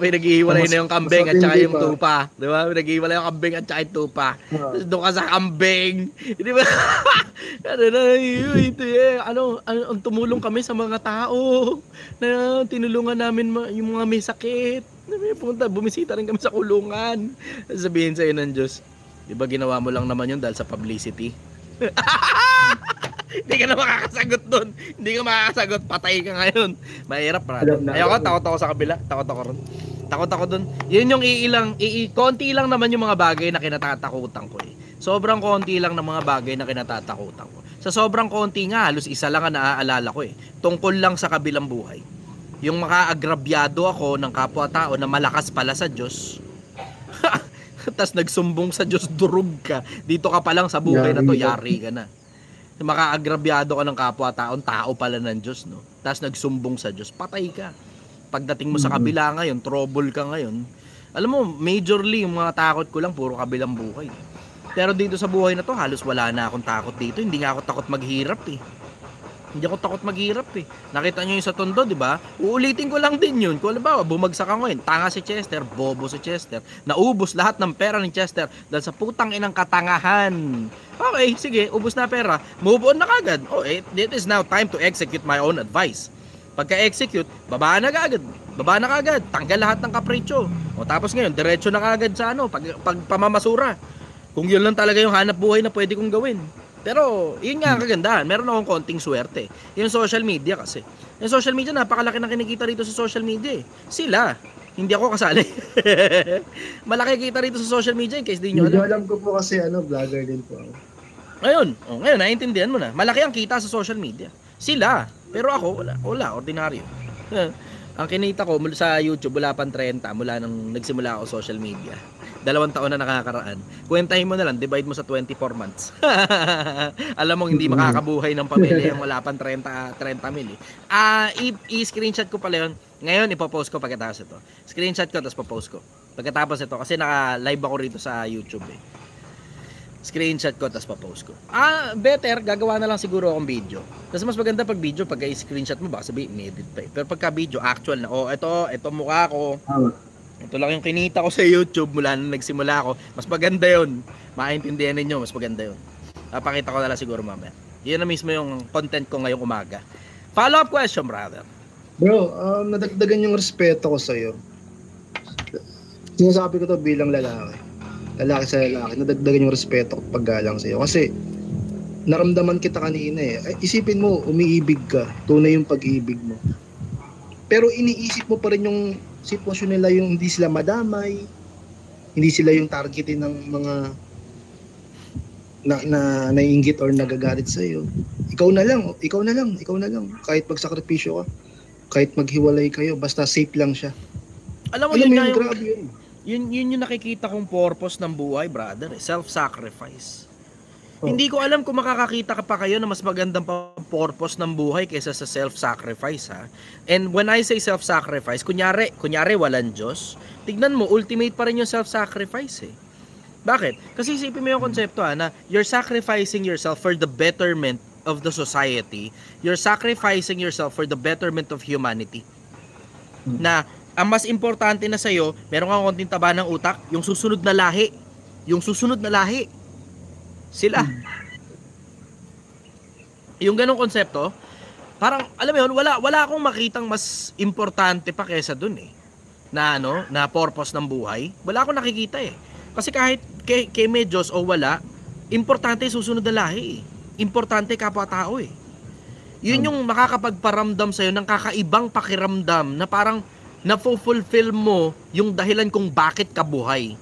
Pinag-ihiwalay na yung kambing at saka yung tupa. Di ba? Pinag-ihiwalay yung kambing at saka yung tupa. Tapos doon ka sa kambing. Di ba? Tumulong kami sa mga tao na tinulungan namin yung mga may sakit. Bumisita rin kami sa kulungan. Sabihin sa'yo ng Diyos, di ba ginawa mo lang naman yun dahil sa publicity? Hindi ka na makakasagot doon. Hindi ka makakasagot. Patay ka ngayon. Mahirap, brother. Ayoko, takot ako sa kabila. Takot ako ron. Takot ako doon. Yun yung konti lang naman yung mga bagay na kinatatakutan ko eh. Sobrang konti lang ng mga bagay na kinatatakutan ko. Sa sobrang konti nga, halos isa lang ang naaalala ko eh. Tungkol lang sa kabilang buhay. Yung makaagrabyado ako ng kapwa-tao na malakas pala sa Diyos. Tas nagsumbong sa Diyos, durug ka. Dito ka pa lang sa buhay na to, yari ka na. Makaagrabyado ka ng kapwa-taon, tao pala ng Diyos, no? Tapos nagsumbong sa Diyos, patay ka. Pagdating mo sa kabila ngayon, trouble ka ngayon. Alam mo, majorly, yung mga takot ko lang, puro kabilang buhay. Pero dito sa buhay na to, halos wala na akong takot dito. Hindi nga ako takot maghirap eh. Hindi ako takot maghirap eh. Nakita nyo yung sa Tondo, di ba? Uulitin ko lang din yun. Kung alam ba, bumagsak ako ngayon. Tanga si Chester, bobo si Chester. Naubos lahat ng pera ni Chester dahil sa putang inang katangahan. Okay, sige, ubos na pera. Move on na kagad. It is now time to execute my own advice. Pagka-execute, baba na kagad. Baba na kagad. Tanggal lahat ng kapritsyo. Tapos ngayon, diretso na kagad sa pag pamamasura. Kung yun lang talaga yung hanap buhay na pwede kong gawin. Pero, yun nga ang kagandahan. Meron akong konting swerte. Yung social media kasi. Yung social media, napakalaki na kinikita rito sa social media eh. Sila. Hindi ako kasali. Malaki kita rito sa social media in case di nyo alam. Alam ko po kasi vlogger din po ako. Ngayon, naiintindihan mo na. Malaki ang kita sa social media. Sila. Pero ako, wala. Ordinaryo. Ang kinita ko sa YouTube, wala pang 30 mula nang nagsimula ako social media. 2 taon na nakakaraan. Kwentahin mo na lang, divide mo sa 24 months. Alam mo, hindi makakabuhay ng pamilya yung wala pang 30 mil. I-screenshot ko pala yun. Ngayon, ipopost ko pagkatapos ito. Screenshot ko, tapos popost ko. Pagkatapos ito, kasi naka-live ako rito sa YouTube eh. Screenshot ko, tapos popost ko. Better, gagawa na lang siguro akong video. Kasi mas maganda pag video, pag i-screenshot mo, baka sabihin, in-edit pa eh. Pero pagka video, actual na, ito mukha ko. Ito lang yung kinita ko sa YouTube mula nung nagsimula ako. Mas maganda yun. Maintindihan ninyo, mas maganda yun. Pakita ko na lang siguro mamaya. Yun na mismo yung content ko ngayong umaga. Follow-up question, brother. Bro, nadagdagan yung respeto ko sa'yo. Sinasabi ko to bilang lalaki. Lalaki sa lalaki, nadagdagan yung respeto ko paggalang sa'yo. Kasi, naramdaman kita kanina eh. Isipin mo, umiibig ka. Tunay yung pag-ibig mo. Pero iniisip mo pa rin yung sitwasyon nila, yung hindi sila madamay, hindi sila yung targetin ng mga naiinggit or nagagalit sa iyo. Ikaw na lang. Kahit magsakripisyo ka, kahit maghiwalay kayo, basta safe lang siya. Alam mo yun, grabe yun. Yun yung nakikita kong purpose ng buhay, brother. Self-sacrifice. Hindi ko alam kung makakakita ka pa kayo na mas magandang purpose ng buhay kaysa sa self-sacrifice, ha. And when I say self-sacrifice, kunyari walang Diyos, tignan mo, ultimate pa rin yung self-sacrifice, eh. Bakit? Kasi isipin mo yung konsepto, na you're sacrificing yourself for the betterment of the society. You're sacrificing yourself for the betterment of humanity. Na ang mas importante na sa'yo, meron kang konting taba ng utak, yung susunod na lahi. Yung susunod na lahi. Sila. Yung ganong konsepto, parang, alam mo yun, wala akong makitang mas importante pa kaysa dun, eh. Na purpose ng buhay. Wala akong nakikita, eh. Kasi kahit kay may Diyos o wala, importante susunod na lahi, eh. Importante kapwa-tao, eh. Yun yung makakapagparamdam sa'yo ng kakaibang pakiramdam na parang na-fulfill mo yung dahilan kung bakit ka buhay.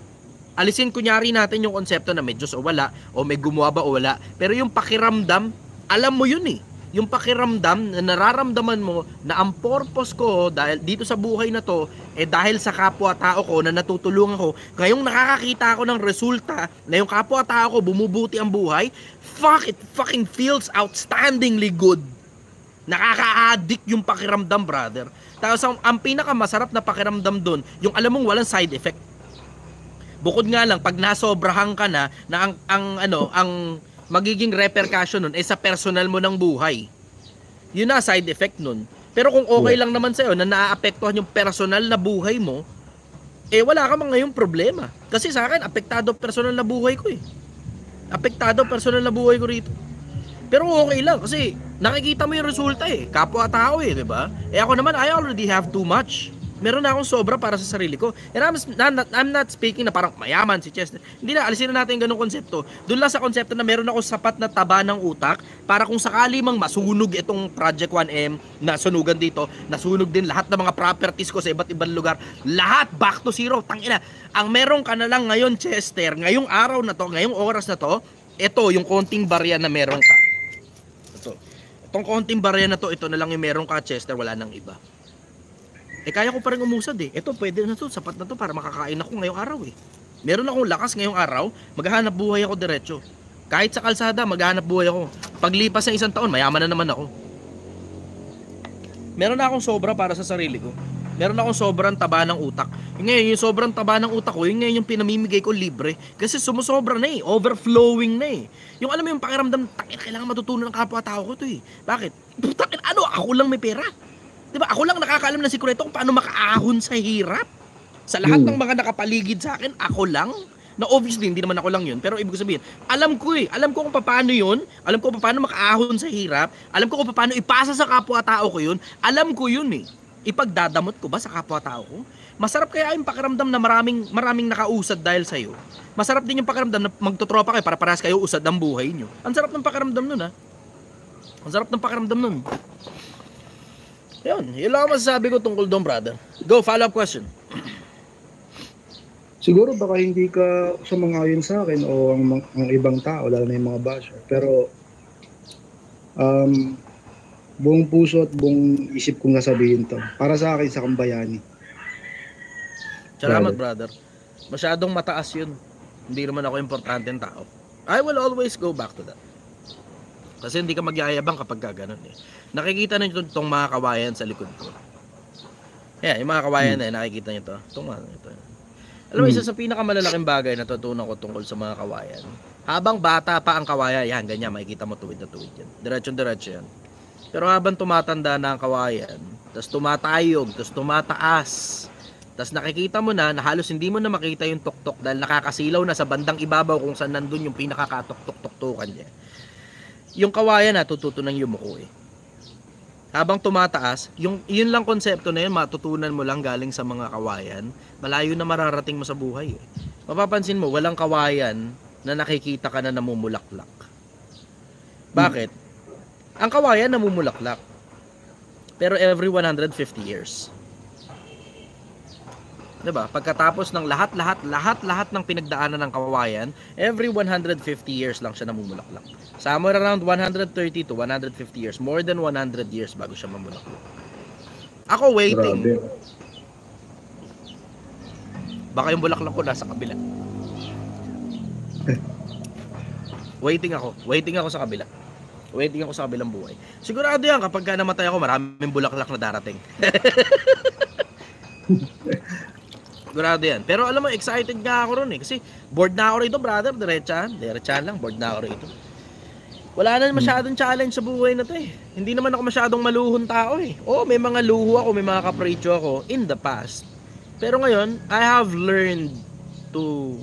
Alisin kunyari natin yung konsepto na may Diyos o wala, o may gumawa ba o wala. Pero yung pakiramdam, alam mo yun, eh. Yung pakiramdam na nararamdaman mo na ang purpose ko dahil dito sa buhay na to dahil sa kapwa-tao ko na natutulungan ko. Ngayong nakakakita ako ng resulta na yung kapwa-tao ko bumubuti ang buhay, it fucking feels outstandingly good. Nakaka-addict yung pakiramdam, brother. Tapos ang pinakamasarap na pakiramdam doon, yung alam mong walang side effect. Bukod nga lang pag nasobrahan ka na ang magiging repercussion nun sa personal mo ng buhay. Yun na side effect nun. Pero kung okay lang naman sa'yo na naaapektuhan yung personal na buhay mo, wala ka man ngayong problema. Kasi sa akin, apektado personal na buhay ko, eh. Apektado personal na buhay ko rito. Pero okay lang kasi nakikita mo yung resulta, eh. Kapwa-tao, eh, di ba? Ako naman, I already have too much. Meron na akong sobra para sa sarili ko. And I'm not speaking na parang mayaman si Chester. Hindi na, alisin na natin yung ganung konsepto. Doon lang sa konsepto na meron ako sapat na taba ng utak para kung sakali mang masunog itong Project 1M na sunugan dito, nasunog din lahat ng mga properties ko sa iba't ibang lugar. Lahat back to zero. Tangina. Ang meron ka na lang ngayon, Chester, ngayong araw na to, ngayong oras na to, ito yung konting barya na meron ka. Itong konting barya na to, ito na lang yung meron ka, Chester, wala nang iba. Kaya ko pa rin umusad, eh. Ito, pwede na to, sapat na to para makakain ako ngayong araw, eh. Meron akong lakas ngayong araw, maghahanap buhay ako diretso. Kahit sa kalsada, maghahanap buhay ako. Paglipas ng isang taon, mayaman na naman ako. Meron na akong sobra para sa sarili ko. Meron akong sobrang taba ng utak. Ngayon, yung sobrang taba ng utak ko, yung ngayon yung pinamimigay ko libre. Kasi sumusobra na, eh. Overflowing na, eh. Yung alam mo yung pakiramdam, kailangan matutunan ng kapwa-tao ko to, eh. Bakit? Ako lang may pera. Diba? Ako lang nakakaalam ng sikreto kung paano makaahon sa hirap. Sa lahat ng mga nakapaligid sa akin, ako lang. Na obviously, hindi naman ako lang yun. Pero ibig sabihin, alam ko, eh. Alam ko kung paano yun. Alam ko kung paano makaahon sa hirap. Alam ko kung paano ipasa sa kapwa-tao ko yun. Alam ko yun, eh. Ipagdadamot ko ba sa kapwa-tao ko? Masarap kaya yung pakiramdam na maraming nakausad dahil sa'yo. Masarap din yung pakiramdam na magtutropa kayo para parehas kayo usad ang buhay nyo. Ang sarap ng pakiramdam nun, ha. Ang sarap ng pakiramdam nun. Yun lang ang masasabi ko tungkol doon, brother. Go, follow-up question. Siguro baka hindi ka sumang-ayon sa akin o ang ibang tao, lalo na yung mga basher. Pero buong puso at buong isip kong nasabihin to. Para sa akin, sa Kambayani. Salamat, brother. Masyadong mataas yun. Hindi naman ako importanteng tao. I will always go back to that. Kasi hindi ka magyayabang kapag gano'n, eh. Nakikita na nyo itong mga kawayan sa likod ko. Yung mga kawayan na nakikita nyo ito. Ito. Alam mo, isa sa pinakamalalaking bagay na tutunan ko tungkol sa mga kawayan. Habang bata pa ang kawayan, yan, ganyan, makikita mo tuwid na tuwid yan. Diretso yan. Pero habang tumatanda na ang kawayan, tapos tumatayog, tapos tumataas, tapos nakikita mo na halos hindi mo na makita yung tuktok dahil nakakasilaw na sa bandang ibabaw kung saan nandun yung pinakakatok-tok-tuktukan niya. Yung kawayan natututo ng yumuko, eh. Habang tumataas, yun lang konsepto na yun, matutunan mo lang galing sa mga kawayan, malayo na mararating mo sa buhay, eh. Mapapansin mo, walang kawayan na nakikita ka na namumulaklak. Bakit? Ang kawayan namumulaklak. Pero every 150 years. Diba? Pagkatapos ng lahat ng pinagdaanan ng kawayan, every 150 years lang siya namumulaklak. Somewhere around 130 to 150 years, more than 100 years bago siya mamulaklak. Ako waiting. Grabe. Baka yung bulaklak ko nasa kabila. Waiting ako sa kabila. Waiting ako sa kabilang buhay. Sigurado yan, kapag ka namatay ako, maraming bulaklak na darating. Sigurado yan. Pero alam mo, excited nga ako ron eh. Kasi bored na ako rito, brother. Diretsahan lang, bored na ako rito. Wala na masyadong challenge sa buhay na to eh. Hindi naman ako masyadong maluhon tao eh. Oo, may mga luho ako, may mga kapritsyo ako in the past. Pero ngayon, I have learned to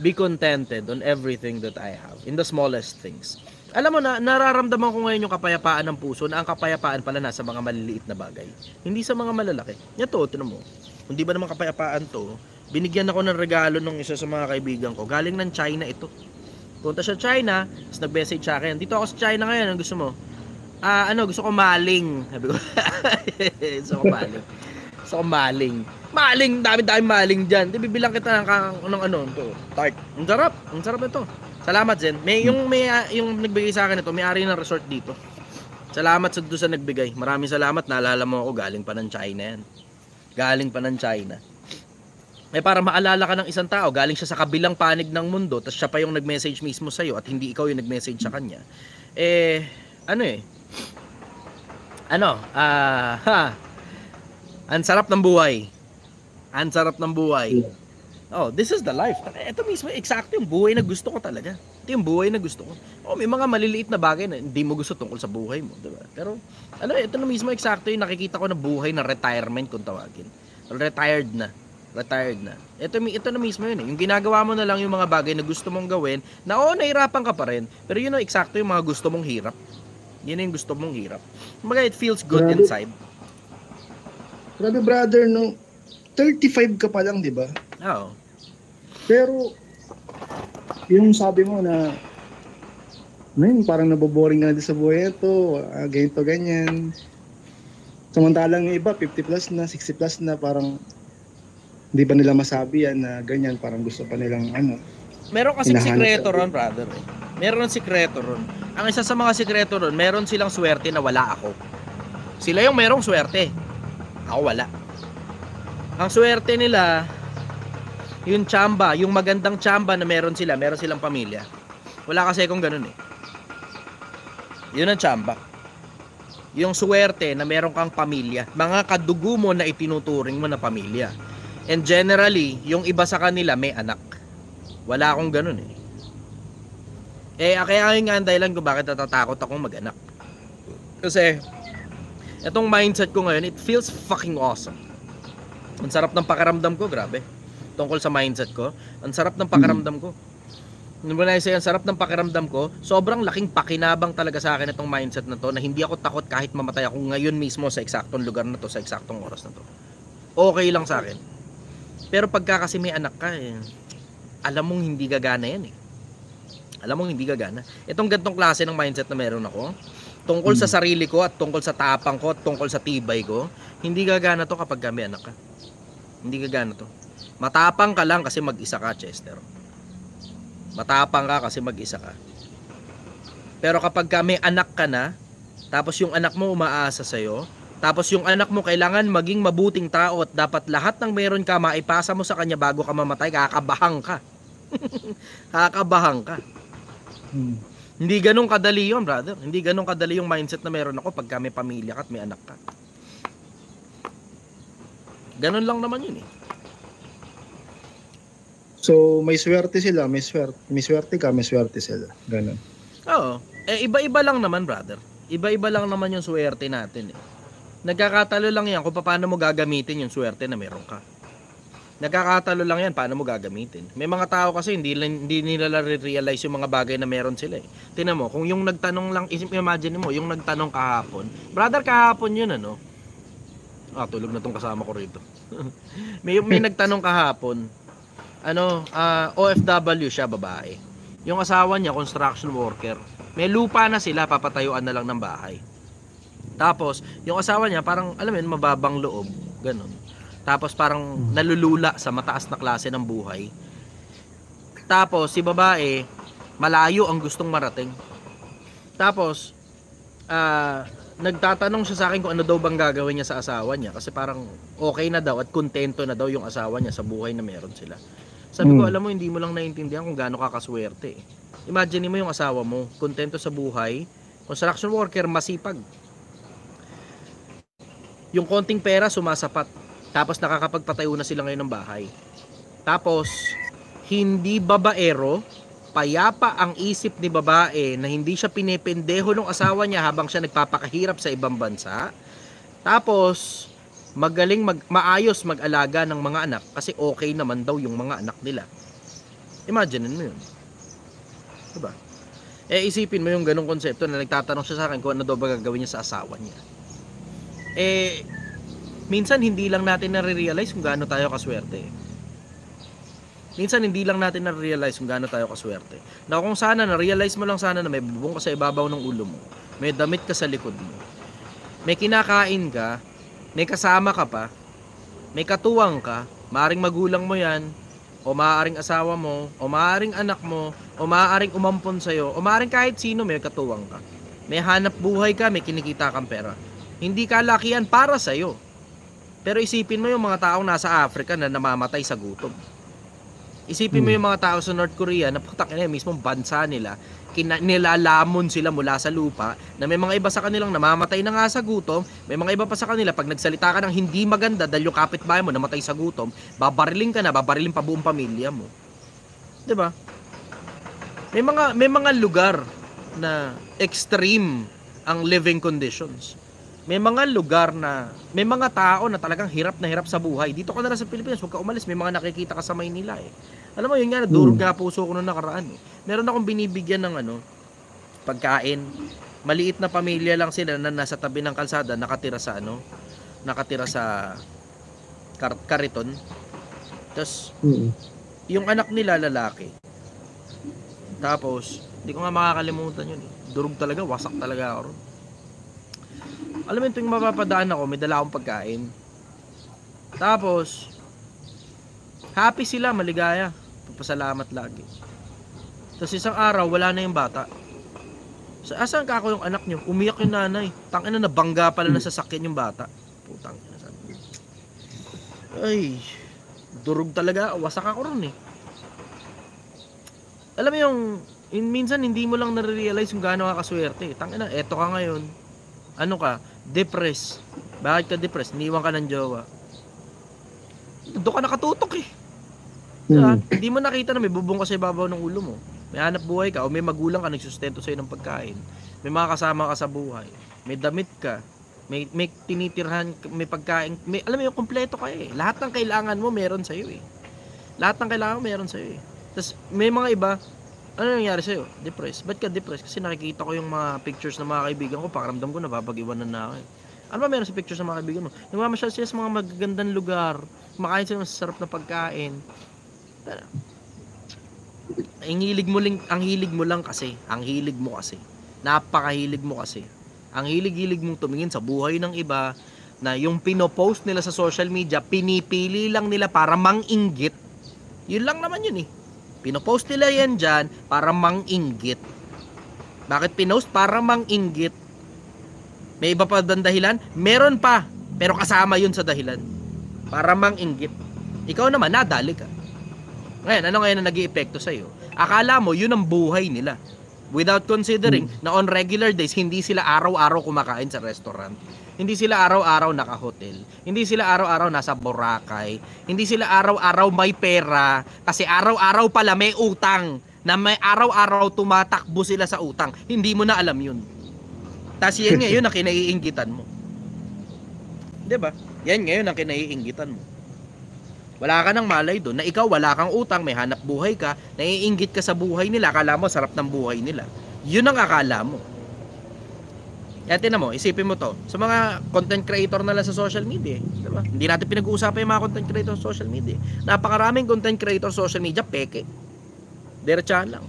be contented on everything that I have, in the smallest things. Alam mo na, nararamdaman ko ngayon yung kapayapaan ng puso, na ang kapayapaan pala nasa mga maliliit na bagay, hindi sa mga malalaki. Ito, tinan mo, hindi ba naman kapayapaan to? Binigyan ako ng regalo ng isa sa mga kaibigan ko, galing ng China ito. Punta siya China, tapos nag-message sa akin, dito ako sa China ngayon, ang gusto mo? Gusto ko maling. Sabi ko, gusto ko maling. Maling, dami-dami maling dyan. Di bibilang kita ng to, tart. Ang sarap ito. Salamat, Zen. Yung nagbigay sa akin ito, may-ari ng resort dito. Salamat doon sa nagbigay. Maraming salamat, naalala mo ako, galing pa ng China yan. Galing pa ng China. Para maalala ka ng isang tao, galing siya sa kabilang panig ng mundo, tapos siya pa yung nag-message mismo sa'yo, at hindi ikaw yung nag-message sa kanya. Ang sarap ng buhay. Ang sarap ng buhay. Oh, this is the life. Ito mismo, eksakto yung buhay na gusto ko talaga. Ito yung buhay na gusto ko. Oh, may mga maliliit na bagay na hindi mo gusto tungkol sa buhay mo, diba? Pero, ito na mismo, eksakto yung nakikita ko na buhay na retirement kung tawagin. Retired na. Ito na mismo yun eh. Yung ginagawa mo na lang yung mga bagay na gusto mong gawin, na nahirapan ka pa rin, pero yun ang eksakto yung mga gusto mong hirap. Yun yung gusto mong hirap. Kumbaga, it feels good inside. Grabe, brother, no? 35 ka pa lang, di ba? Oo. Pero, yung sabi mo na, parang naboboring ka na din sa buhay ito, ganito, ganyan. Samantalang yung iba, 50 plus na, 60 plus na, parang hindi ba nila masabi yan na ganyan, parang gusto pa nilang Meron kasing sikreto ron, brother. Meron sikreto ron. Ang isa sa mga sikreto ron, meron silang swerte na wala ako. Sila yung merong swerte. Ako wala. Ang swerte nila, yung tsamba, yung magandang tsamba na meron silang pamilya. Wala kasi akong ganun eh. Yun ang tsamba. Yung swerte na meron kang pamilya, mga kadugo mo na itinuturing mo na pamilya. And generally, yung iba sa kanila may anak. Wala akong ganun eh. Kaya nga ang dahilan kung bakit natatakot akong mag-anak. Kasi, itong mindset ko ngayon, it feels fucking awesome. Ang sarap ng pakiramdam ko, grabe. Tungkol sa mindset ko, ang sarap ng pakiramdam ko. Ang sarap ng pakiramdam ko, sobrang laking pakinabang talaga sa akin itong mindset na to, na hindi ako takot kahit mamatay ako ngayon mismo sa eksaktong lugar na to, sa eksaktong oras na to. Okay lang sa akin. Pero pagka kasi may anak ka, alam mong hindi gagana yan eh. Alam mong hindi gagana. Itong gantong klase ng mindset na meron ako, tungkol sa sarili ko at tungkol sa tapang ko at tungkol sa tibay ko, hindi gagana to kapag may anak ka. Hindi gagana to. Matapang ka lang kasi mag-isa ka, Chester. Matapang ka kasi mag-isa ka. Pero kapag may anak ka na, tapos yung anak mo umaasa sa'yo, tapos yung anak mo kailangan maging mabuting tao at dapat lahat ng meron ka maipasa mo sa kanya bago ka mamatay, kakabahang ka. Kakabahang ka. Hindi ganun kadali yun, brother. Hindi ganun kadali yung mindset na meron ako pagka may pamilya ka at may anak ka. Ganun lang naman yun eh. So, may swerte sila, may swerte ka, may swerte sila. Ganun. Oo. Iba-iba lang naman, brother. Iba-iba lang naman yung swerte natin eh. Nagkakatalo lang yan kung paano mo gagamitin yung swerte na meron ka. Nagkakatalo lang yan paano mo gagamitin. May mga tao kasi hindi nila realize yung mga bagay na meron sila eh. Tingnan mo, kung yung nagtanong lang, imagine mo, yung nagtanong kahapon, brother, kahapon yun tulog na tong kasama ko rito. may nagtanong kahapon, OFW siya, babae. Yung asawa niya, construction worker. May lupa na sila, papatayuan na lang ng bahay. Tapos, yung asawa niya, parang, alam mo yun, mababang loob. Ganon. Tapos, parang nalulula sa mataas na klase ng buhay. Tapos, si babae, malayo ang gustong marating. Tapos, nagtatanong siya sa akin kung ano daw bang gagawin niya sa asawa niya. Kasi parang okay na daw at kontento na daw yung asawa niya sa buhay na meron sila. Sabi ko, Mm. alam mo, hindi mo lang naiintindihan kung gaano ka kaswerte. Imagine mo yung asawa mo, kontento sa buhay, construction worker, masipag. Yung konting pera, sumasapat. Tapos nakakapagpatayo na sila ngayon ng bahay. Tapos, hindi babaero, payapa ang isip ni babae na hindi siya pinipendeho ng asawa niya habang siya nagpapakahirap sa ibang bansa. Tapos, maayos mag-alaga ng mga anak kasi okay naman daw yung mga anak nila. Imagine mo yun. Diba? Isipin mo yung ganong konsepto na nagtatanong siya sa akin kung ano daw ba gagawin niya sa asawa niya. Minsan hindi lang natin nare-realize kung gaano tayo kaswerte. Minsan hindi lang natin na-realize kung gaano tayo kaswerte. Na kung sana na-realize mo lang sana na may bubong ka sa ibabaw ng ulo mo, may damit ka sa likod mo, may kinakain ka, may kasama ka pa, may katuwang ka, maaring magulang mo yan, o maaaring asawa mo, o maaaring anak mo, o maaaring umampon sa'yo, o maaaring kahit sino may katuwang ka. May hanap buhay ka, may kinikita kang pera. Hindi kalakihan para sa'yo. Pero isipin mo yung mga taong nasa Africa na namamatay sa gutom. Isipin mo yung mga tao sa North Korea na putak ina mismong bansa nila, nilalamon sila mula sa lupa, na may mga iba sa kanilang namamatay na nga sa gutom, may mga iba pa sa kanila pag nagsalita ka ng hindi maganda dahil yung kapitbahay mo namatay sa gutom, babariling ka na, babariling pa buong pamilya mo. 'Di ba? May mga lugar na extreme ang living conditions. May mga lugar na may mga tao na talagang hirap na hirap sa buhay. Dito ka na lang sa Pilipinas, huwag ka umalis, may mga nakikita ka sa Maynila eh. Alam mo, yun nga, durog nga puso ko nung nakaraan eh. Meron akong binibigyan ng pagkain. Maliit na pamilya lang sila na nasa tabi ng kalsada, nakatira sa kariton. Tapos, yung anak nila lalaki. Tapos, hindi ko nga makakalimutan yun eh. Durog talaga, wasak talaga ako ron. Alam mo, tuwing mapapadaan ako, may dala akong pagkain. Tapos, happy sila, maligaya. Papasalamat lagi. Tapos isang araw, wala na yung bata. So, asan ka ako yung anak nyo? Umiyak yung nanay. Tangina na, bangga pala na sasakyan yung bata. Putang ina, sabi. Ay, durog talaga. Wasak ako ron eh. Alam mo minsan hindi mo lang nare-realize kung gaano ka kaswerte. Tangina, eto ka ngayon. Ano ka? Depressed. Bakit ka depressed? Iniwan ka ng jowa. Doon ka nakatutok eh. Diba? Hindi mo nakita na may bubong ka sa ibabaw ng ulo mo. May hanap buhay ka o may magulang ka nagsustento sa'yo ng pagkain. May mga kasama ka sa buhay. May damit ka. May tinitirhan, may pagkain. Alam mo yung kompleto ka eh. Lahat ng kailangan mo meron sa'yo eh. Lahat ng kailangan mo meron sa'yo eh. Tapos may mga iba, ano nangyari sa'yo? Depressed. Ba't ka depressed? Kasi nakikita ko yung mga pictures ng mga kaibigan ko, pakiramdam ko napapag-iwanan na ako eh. Ano ba meron sa pictures ng mga kaibigan mo? Namamasyal sila sa mga magagandang lugar, kumakain sila ng masasarap na pagkain. Ang hilig mo lang kasi, napakahilig mo kasi. Ang hilig mong tumingin sa buhay ng iba na yung pinopost nila sa social media, pinipili lang nila para mang-inggit. Yun lang naman yun eh. Pinopost nila yan dyan para mang-inggit. Bakit pinost? Para mang-inggit. May iba pa dahilan? Meron pa. Pero kasama yun sa dahilan. Para mang-inggit. Ikaw naman, nadali ka. Ngayon, ano ngayon na nag-i-epekto sa'yo? Akala mo, yun ang buhay nila. Without considering na on regular days, hindi sila araw-araw kumakain sa restaurant. Hindi sila araw-araw naka-hotel. Hindi sila araw-araw nasa Boracay. Hindi sila araw-araw may pera. Kasi araw-araw pala may utang. Na may araw-araw tumatakbo sila sa utang. Hindi mo na alam yun. Tapos yan ngayon ang kinaiinggitan mo. Diba? Yan ngayon ang kinaiinggitan mo. Wala ka nang malay doon na ikaw wala kang utang, may hanap buhay ka, naiinggit ka sa buhay nila, akala mo sarap ng buhay nila. Yun ang akala mo. Kaya tinan mo, isipin mo to, sa mga content creator na lang sa social media, diba? Hindi natin pinag-uusapan yung mga content creator sa social media. Napakaraming content creator sa social media, peke. Diretsahan lang.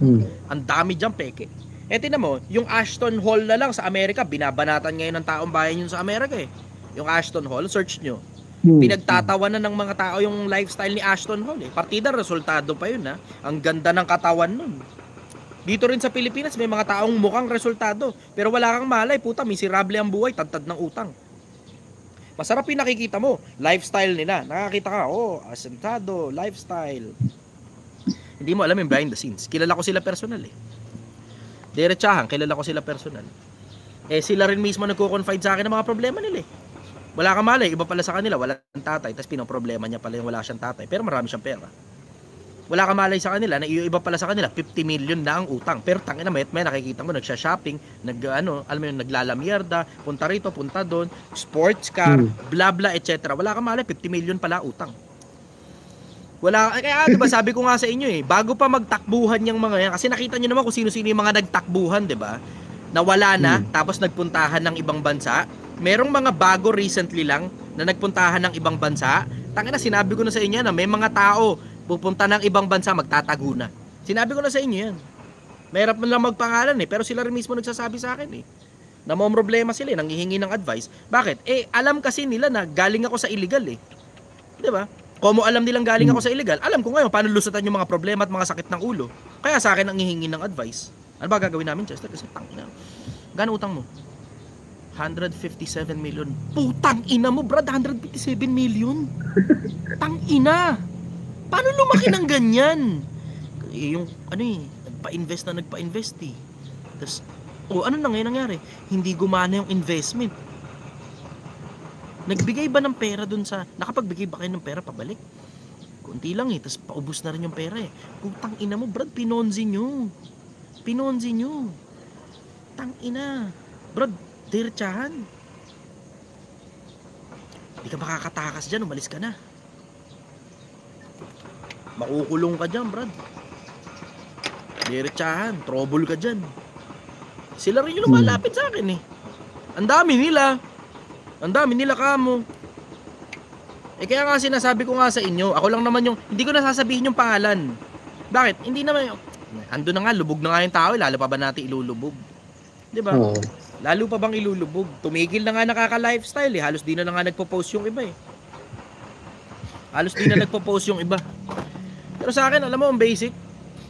Ang dami dyan, peke. Tinan mo, yung Ashton Hall na lang sa Amerika, binabanatan ngayon ng taong bayan yun sa Amerika eh. Yung Ashton Hall, search nyo. Pinagtatawanan ng mga tao yung lifestyle ni Ashton Hall eh. Partida, resultado pa yun ha. Ang ganda ng katawan nun. Dito rin sa Pilipinas, may mga taong mukhang resultado. Pero wala kang malay, puta, miserable ang buhay, tantad ng utang. Masarap yung nakikita mo, lifestyle nila. Nakakita ka, asentado, lifestyle. Hindi mo alam yung behind the scenes. Kilala ko sila personal eh. Diretsahan, kilala ko sila personal. Eh sila rin mismo nagko-confide sa akin ng mga problema nila eh. Wala ka malay, iba pala sa kanila, wala siyang tatay, tapos pinoproblema niya pala yung wala siyang tatay, pero marami siyang pera. Wala ka malay sa kanila, na iba pala sa kanila, 50 million na ang utang. Pero tangina may nakikita mo, nagsha-shopping, alam mo yun, naglalamierda, punta rito, punta doon, sports car, bla bla, etc. Wala ka malay, 50 million pala utang. Wala, kaya diba sabi ko nga sa inyo eh, bago pa magtakbuhan yung mga yan, kasi nakita nyo naman kung sino-sino yung mga nagtakbuhan, diba? Nawala na, tapos nagpuntahan ng ibang bansa. Merong mga bago recently lang na nagpuntahan ng ibang bansa. Tangina, sinabi ko na sa inyo na may mga tao pupunta ng ibang bansa, magtatago na. Sinabi ko na sa inyo yan. Mahirap man lang magpangalan eh, pero sila rin mismo nagsasabi sa akin eh. Na may problema sila eh, nanghihingi ng advice. Bakit? Eh, alam kasi nila na galing ako sa illegal eh. Diba? Kung alam nilang galing ako sa illegal, alam ko ngayon paano lusutan yung mga problema at mga sakit ng ulo. Kaya sa akin ang hihingi ng advice. Ano ba gagawin namin, Chester? Kasi tangina. Gano'n utang mo? 157 million. Putang ina mo, brad, 157 million. Tang ina. Paano lumaki ng ganyan? Yung ano eh, nagpa-invest eh. Tapos, ano na ngayon nangyari? Hindi gumana yung investment. Nagbigay ba ng pera dun sa, nakapagbigay ba kayo ng pera pabalik? Kunti lang eh, tapos paubos na rin yung pera eh. Putang ina mo, brad, pinonzi nyo. Tang ina. Brad, diretsahan. Hindi ka makakatakas dyan, umalis ka na. Makukulong ka dyan, brad. Diretsahan, trouble ka dyan. Sila rin yung lumalapit sa akin eh. Ang dami nila kamo. Eh kaya nga sinasabi ko nga sa inyo, ako lang naman yung, hindi ko nasasabihin yung pangalan. Bakit? Hindi naman yung, ando na nga, lubog na nga yung tao, lalo pa ba natin ilulubog? Diba? Oo. Lalo pa bang ilulubog? Tumigil na nga nakaka-lifestyle eh. Halos di na nga nagpo-post yung iba eh. Pero sa akin, alam mo, ang basic.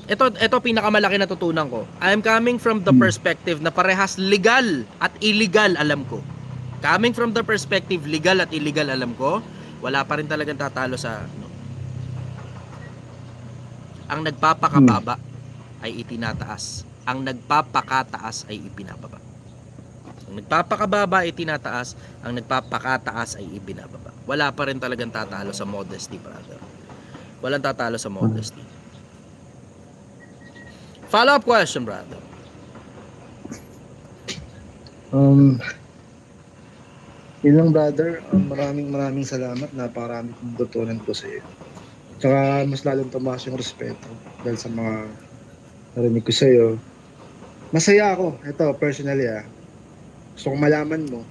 Ito pinakamalaki na tutunan ko. I am coming from the perspective na parehas legal at illegal, alam ko. Coming from the perspective legal at illegal, alam ko, wala pa rin talagang tatalo sa ang nagpapakababa ay itinataas. Ang nagpapakataas ay ipinababa. Ang nagpapakababa ay tinataas, ang nagpapakataas ay ibinababa. Wala pa rin talagang tatalo sa modesty, brother. Walang tatalo sa modesty. Follow-up question, brother. Yun lang, brother. Maraming salamat. Napakarami kong tutunan ko sa iyo. Tsaka mas lalong tumaas yung respeto dahil sa mga narinig ko sa iyo. Masaya ako. Ito, personally gusto kong malaman mo,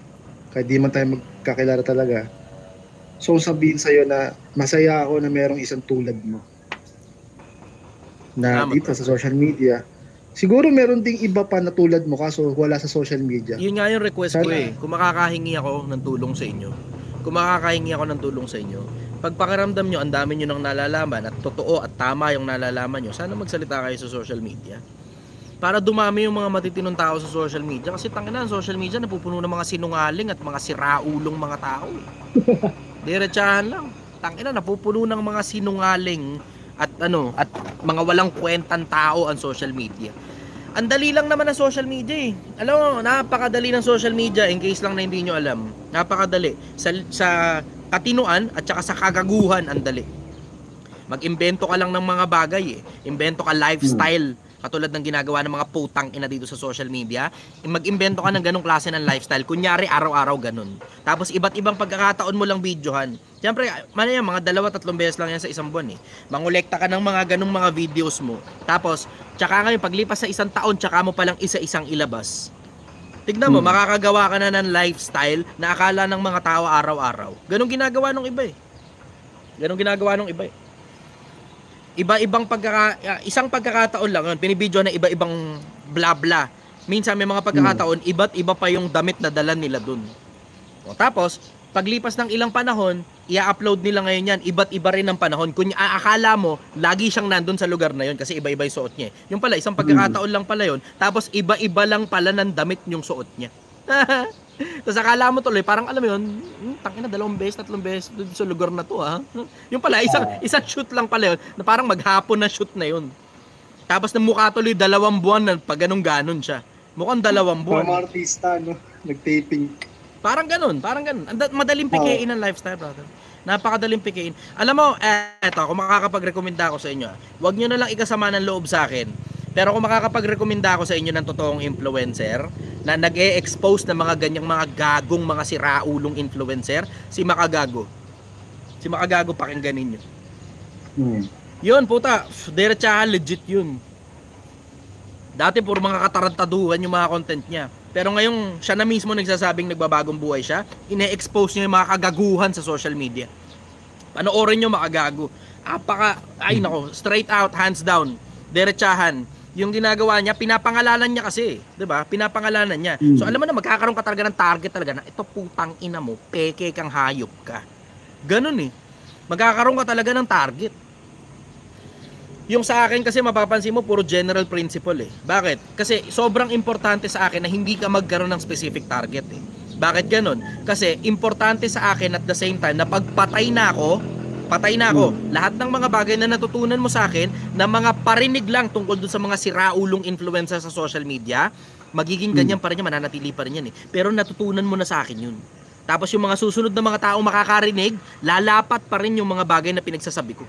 kahit di man tayo magkakilala talaga. So sabihin sa iyo na masaya ako na merong isang tulad mo. Na dito sa social media. Siguro meron ding iba pa na tulad mo kaso wala sa social media. Yun nga yung request ko eh. Kung makakahingi ako ng tulong sa inyo, pagpakiramdam nyo, ang dami nyo nang nalalaman at totoo at tama yung nalalaman nyo, sana magsalita kayo sa social media. Para dumami yung mga matitinong tao sa social media. Kasi tangina, social media napupuno ng mga sinungaling at mga siraulong mga tao eh. Diretsahan lang. Tangina, napupuno ng mga sinungaling at mga walang kwentang tao ang social media. Ang dali lang naman ng social media eh. Alam mo, napakadali ng social media in case lang na hindi nyo alam. Napakadali. Sa katinuan at saka sa kagaguhan, ang dali. Mag-imbento ka lang ng mga bagay eh. Imbento ka lifestyle. Katulad ng ginagawa ng mga putang ina dito sa social media. Mag-imbento ka ng ganong klase ng lifestyle. Kunyari, araw-araw ganun. Tapos iba't ibang pagkakataon mo lang videohan. Siyempre, mga 2-3 beses lang yan sa isang buwan eh. Mangolekta ka ng mga ganong mga videos mo. Tapos, tsaka ngayon, paglipas sa isang taon, tsaka mo palang isa-isang ilabas. Tignan mo, makakagawa ka na ng lifestyle na akala ng mga tao araw-araw. Ganong ginagawa ng iba eh. Iba-ibang isang pagkakataon lang yun, binibidyo na iba-ibang bla-bla. Minsan may mga pagkakataon, iba't iba pa yung damit na dala nila dun. O, tapos, paglipas ng ilang panahon, i-upload nila ngayon yan, iba't iba rin ang panahon. Kung akala mo, lagi siyang nandun sa lugar na yun kasi iba-iba yung suot niya. Yung pala, isang pagkakataon lang pala yun, tapos iba-iba lang pala ng damit yung suot niya. Tapos akala mo tuloy, parang alam mo yun, tangina, 2 beses, 3 beses doon sa lugar na to ha. Yung pala, isang shoot lang pala yun, na parang maghapon na shoot na yun. Tapos na mukha tuloy 2 buwan na pag ganun-ganon siya. Mukhang 2 buwan. Mga artista, no? Nag-taping. Parang ganun. Madaling pikein ang lifestyle, brother. Napakadaling pikein. Alam mo, eto, kung makakapag-rekomenda ako sa inyo, wag nyo na lang ikasama ng loob sa akin. Pero kung makakapag-rekomenda ako sa inyo ng totoong influencer na nag-e-expose ng mga ganyang mga gagong, mga siraulong influencer, si Makagago. Si Makagago, pakingganin nyo. Yun, puta, diretsahan, legit yun. Dati puro mga katarantaduhan yung mga content niya. Pero ngayon, siya na mismo nagsasabing nagbabagong buhay siya. Ine-expose niya yung mga kagaguhan sa social media. Panoorin nyo, Makagago. Ay nako, straight out, hands down, diretsahan. Yung ginagawa niya, pinapangalanan niya kasi, 'di ba? Pinapangalanan niya. So alam mo na magkakaroon ka talaga ng target talaga na ito putang ina mo, peke kang hayop ka. Ganun eh. Magkakaroon ka talaga ng target. Yung sa akin kasi mapapansin mo puro general principle eh. Bakit? Kasi sobrang importante sa akin na hindi ka magkaroon ng specific target eh. Bakit ganun? Kasi importante sa akin at the same time na pagpatay na ako, patay na ako. Lahat ng mga bagay na natutunan mo sa akin na mga parinig lang tungkol dun sa mga siraulong influencer sa social media, magiging ganyan pa rin yan, mananatili pa rin yan eh. Pero natutunan mo na sa akin yun. Tapos yung mga susunod na mga taong makakarinig, lalapat pa rin yung mga bagay na pinagsasabi ko.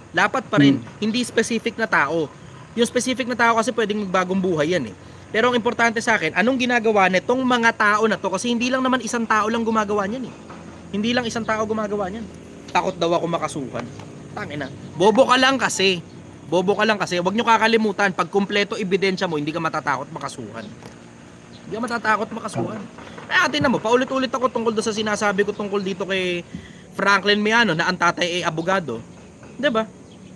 Lapat pa rin, hindi specific na tao. Yung specific na tao kasi pwedeng magbagong buhay yan eh. Pero ang importante sa akin, anong ginagawa nitong mga tao na to? Kasi hindi lang naman isang tao lang gumagawa niyan eh. Hindi lang isang tao gumagawa niyan. Takot daw ako makasuhan. Tangina. Bobo ka lang kasi. Bobo ka lang kasi. Huwag nyo kakalimutan, pag kumpleto ebidensya mo, hindi ka matatakot makasuhan. Hindi ka matatakot makasuhan. Atin na mo, paulit-ulit ako tungkol doon sa sinasabi ko tungkol dito kay Franklin Miano na ang tatay ay abogado. 'Di ba?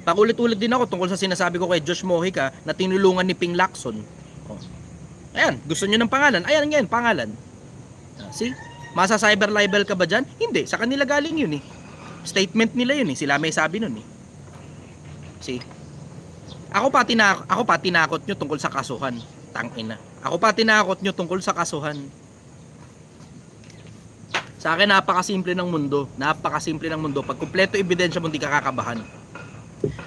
Paulit-ulit din ako tungkol sa sinasabi ko kay Josh Mojica na tinulungan ni Ping Lacson. Oh. Ayan, gusto niyo ng pangalan? Ayan ngayon, pangalan. See? Masa cyber libel ka ba dyan? Hindi, sa kanila galing yun eh. Statement nila yun eh, sila may sabi nun eh. See? Ako pa tinakot nyo tungkol sa kasuhan. Tangina. Ako pa tinakot nyo tungkol sa kasuhan. Sa akin napakasimple ng mundo. Napakasimple ng mundo. Pag kumpleto ebidensya mo, hindi ka kakabahan.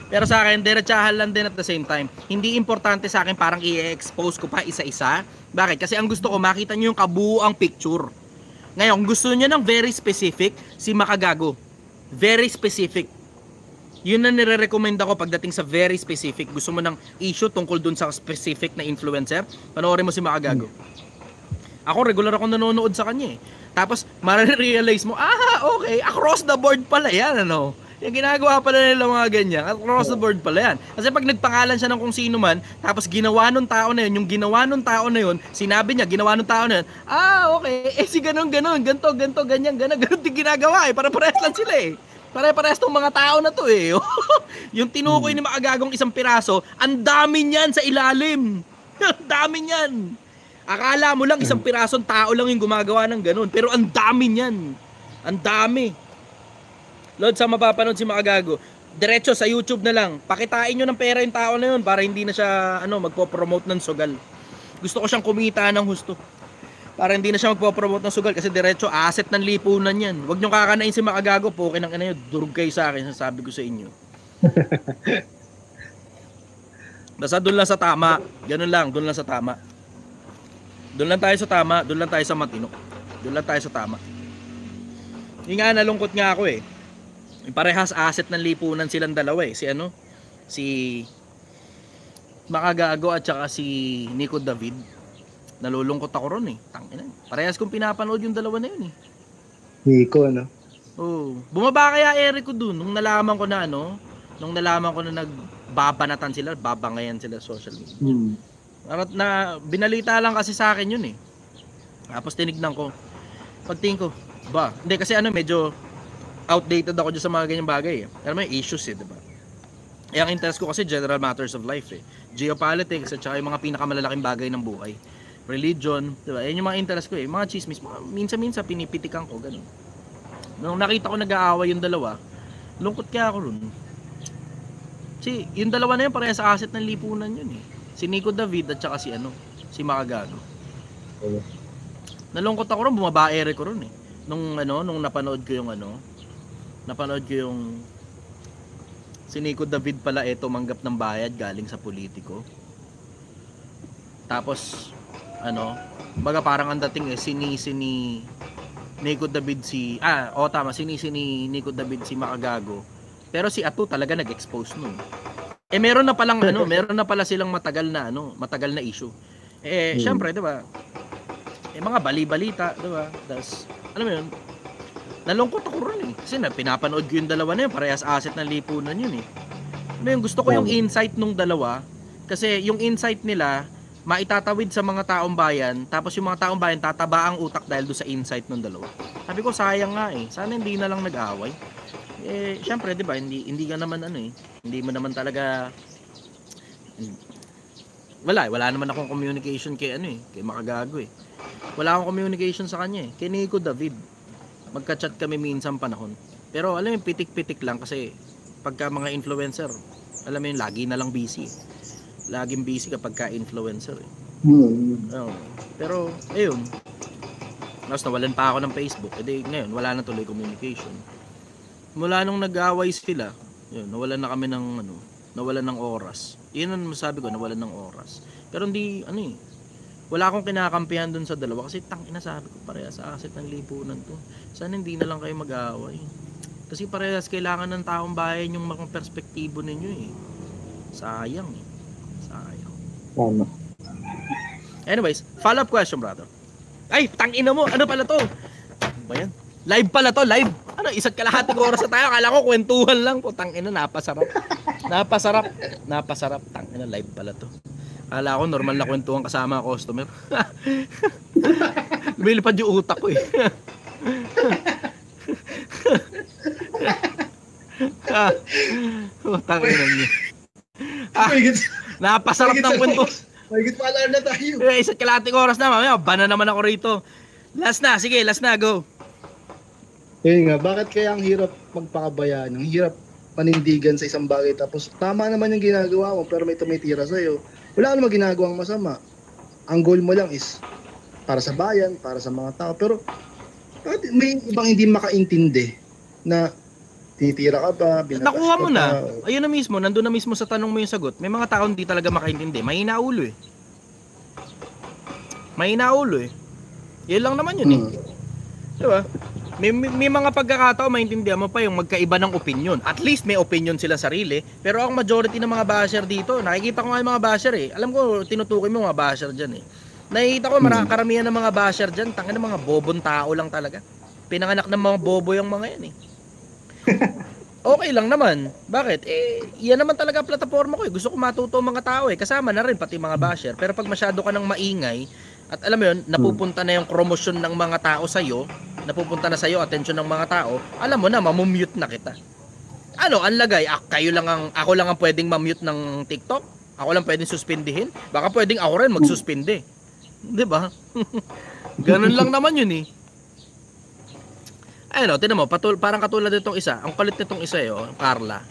Pero sa akin, diretsahan lang din at the same time. Hindi importante sa akin parang i-expose ko pa isa-isa. Bakit? Kasi ang gusto ko, makita nyo yung kabuuang picture. Ngayon, gusto nyo ng very specific, si Makagago. Very specific. Yun na nire-recommend ako pagdating sa very specific. Gusto mo ng issue tungkol dun sa specific na influencer, panoorin mo si Makagago. Ako, regular ako nanonood sa kanya eh. Tapos, marirealize mo, okay, across the board pala yan, ano? Yung ginagawa pala nila mga ganyan, across the board pala yan. Kasi pag nagpangalan siya ng kung sino man, tapos ginawa nung tao na yun, yung ginawa nung tao na yun, sinabi niya, ginawa nung tao na yun, okay, si ganon, ganto, ganyan, ganon din ginagawa eh, para-parehas lang sila eh. Pare-parehas tong mga tao na to eh. Yung tinukoy ni Makagagong isang piraso, ang dami niyan sa ilalim. Ang dami niyan. Akala mo lang isang pirasong tao lang yung gumagawa ng ganun, pero ang dami niyan. Ang dami. Lord, sa mapapanood si Makagago, diretso sa YouTube na lang. Pakitain nyo ng pera yung tao na yun para hindi na siya magpo-promote ng sugal. Gusto ko siyang kumita ng husto. Para hindi na siya magpo-promote ng sugal kasi diretso asset ng lipunan yan. Huwag nyo kakanain si Makagago, poke ng ina nyo, durug kayo sa akin, sasabi ko sa inyo. Basta doon lang sa tama. Ganun lang, doon lang sa tama. Doon lang tayo sa tama, doon lang tayo sa matino. Doon lang tayo sa tama. Yung nga, nalungkot nga ako eh. Parehas asset ng lipunan silang dalawa eh. Si Makagago at saka si Nico David. Nalulungkot ako ron eh. Tangina. Parehas kong pinapanood yung dalawa na yun eh. Nico, no? Oh, bumaba kaya Eric ko dun nung nalaman ko na nagbabanatan sila, babangayan sila sa social media. Na binalita lang kasi sa akin yun eh. Tapos tinignan ko. Pagtingin ko, hindi kasi medyo outdated ako dyan sa mga ganyang bagay eh. Alam mo yung issues eh, diba? Ang interest ko kasi general matters of life eh. Geopolitics at saka yung mga pinakamalalaking bagay ng buhay. Religion, diba? Yan yung mga interest ko eh. Mga chismis, minsan-minsan pinipitikan ko, ganun. Nung nakita ko nag-aaway yung dalawa, lungkot kaya ako ron. Si yung dalawa na yun, parehas sa asset ng lipunan yun eh. Si Nico David at saka si Makagago. Nalungkot ako ron, bumabaere ko ron eh. Nung napanood ko yung si Nico David pala tumanggap ng bayad galing sa politiko. Tapos baga parang ang dating sinisi ni Nico David sinisi ni Nico David si Makagago. Pero si Atu talaga nag-expose nun. Meron na pala silang matagal na issue. Syempre, 'di ba? Mga bali-balita, 'di ba? Das alam mo 'yun. Nalungkot ako ron eh. Kasi pinapanood ko yung dalawa na yun. Parehas asset ng lipunan yun eh. Gusto ko yung insight nung dalawa. Kasi yung insight nila, maitatawid sa mga taong bayan. Tapos yung mga taong bayan, tataba ang utak dahil doon sa insight nung dalawa. Sabi ko, sayang nga eh. Sana hindi na lang nag-away. Syempre, di ba, hindi ka naman hindi mo naman talaga... Wala naman akong communication kay kay Makagago eh. Wala akong communication sa kanya eh. Kay Nico David. Magka-chat kami minsan panahon. Pero alam mo, pitik-pitik lang kasi pagka mga influencer, alam mo yun, lagi na lang busy. Laging busy kapag ka-influencer eh. Pero, ayun. Tapos nawalan pa ako ng Facebook. Ngayon, wala na tuloy communication. Mula nung nag-away sila, yun, nawalan na kami nawalan ng oras. Yun ang masabi ko, nawalan ng oras. Pero hindi, wala akong kinakampihan dun sa dalawa kasi tangina sabi ko parehas sa asset ng lipunan to. Sana hindi na lang kayo mag-aaway. Kasi parehas kailangan ng taong bayan yung mga perspektibo ninyo eh. Sayang eh. Sayang. Tama. Anyways, follow-up question, brother. Ay, tangina mo, ano pala to? Ba yan? Live pala to, live. Isa't kalahating oras na tayo. Akala ko kwentuhan lang po. Tangina, napasarap. Napasarap. Tangina, live pala to. Akala ko normal na kwentuhan kasama ang customer. Lumilipad yung utak ko eh. Tangina niyo. Napasarap ng kwento. May pala na tayo. Isa't kalahating oras na. Mamaya, bana naman ako rito. Last na, go. Nga, bakit kaya ang hirap magpakabayaan? Ang hirap panindigan sa isang bagay tapos tama naman yung ginagawa mo pero may tumitira sa'yo. Wala ka naman ginagawang masama. Ang goal mo lang is para sa bayan, para sa mga tao. Pero may ibang hindi makaintindi na titira ka pa, binatas nakuha mo ka na. pa. Ayun na mismo, nandun na mismo sa tanong mo yung sagot. May mga tao hindi talaga makaintindi. Mahina ulo eh. Yan lang naman yun eh. Diba? May mga pagkakataon maintindihan mo pa yung magkaiba ng opinion. At least may opinion sila sarili. Pero ang majority ng mga basher dito, nakikita ko nga yung mga basher eh. Alam ko, tinutukoy mo mga basher dyan eh. Nakikita ko karamihan ng mga basher dyan, tangin ng mga bobong tao lang talaga. Pinanganak ng mga bobo yung mga yan eh. Okay lang naman. Bakit? Yan naman talaga ang plataforma ko eh. Gusto ko matuto mga tao eh. Kasama na rin pati mga basher. Pero pag masyado ka ng maingay, at alam mo yun, napupunta na yung promosyon ng mga tao sa'yo, napupunta na sa'yo, atensyon ng mga tao, alam mo na, mamumute na kita. Ang lagay, ako lang ang pwedeng mamute ng TikTok? Ako lang pwedeng suspindihin? Baka pwedeng ako rin magsuspindi. Diba? Ganun lang naman yun eh. Tinan mo, parang katulad nitong isa, ang kulit nitong isa Carla.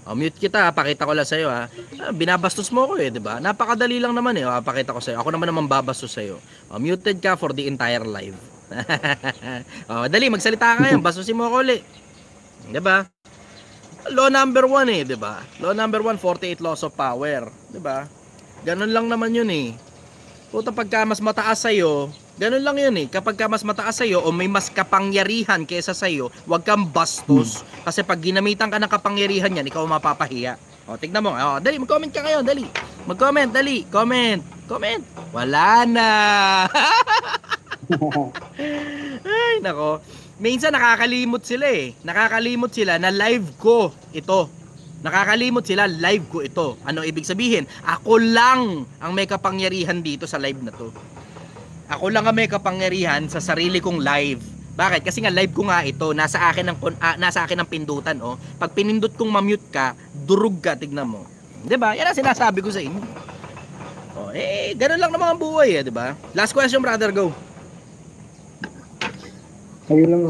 Mute kita, pakita ko lang sa'yo ha. Binabastos mo ko eh, di ba? Napakadali lang naman eh. Pakita ko sa'yo. Ako naman mambabastos sa'yo. Muted ka for the entire live. Dali, magsalita ka ngayon. Bastusin mo ako ulit. Di ba? Law number 1 eh, di ba? Law number 1, 48 laws of power. Di ba? Ganun lang naman yun eh. Puta, pagka mas mataas sa'yo, ganun lang yun eh. Kapag ka mas mataas sa'yo o may mas kapangyarihan kesa sa'yo, huwag kang bastos. Kasi pag ginamitan ka ng kapangyarihan yan, ikaw mapapahiya. Tignan mo. Dali, mag-comment ka ngayon. Dali. Mag-comment, dali. Comment. Wala na. Ay, nako. Minsan nakakalimot sila eh. Nakakalimot sila na live ko ito. Ano ibig sabihin? Ako lang ang may kapangyarihan dito sa live na to. Ako lang ang may kapangyarihan sa sarili kong live. Bakit? Kasi nga live ko nga ito. Nasa akin ang pindutan Pag pinindot kong ma-mute ka, durug ka, tignan mo. 'Di ba? Yan ang sinasabi ko sa inyo. Ganun lang naman ang buhay 'di ba? Last question, brother, go. Ayun lang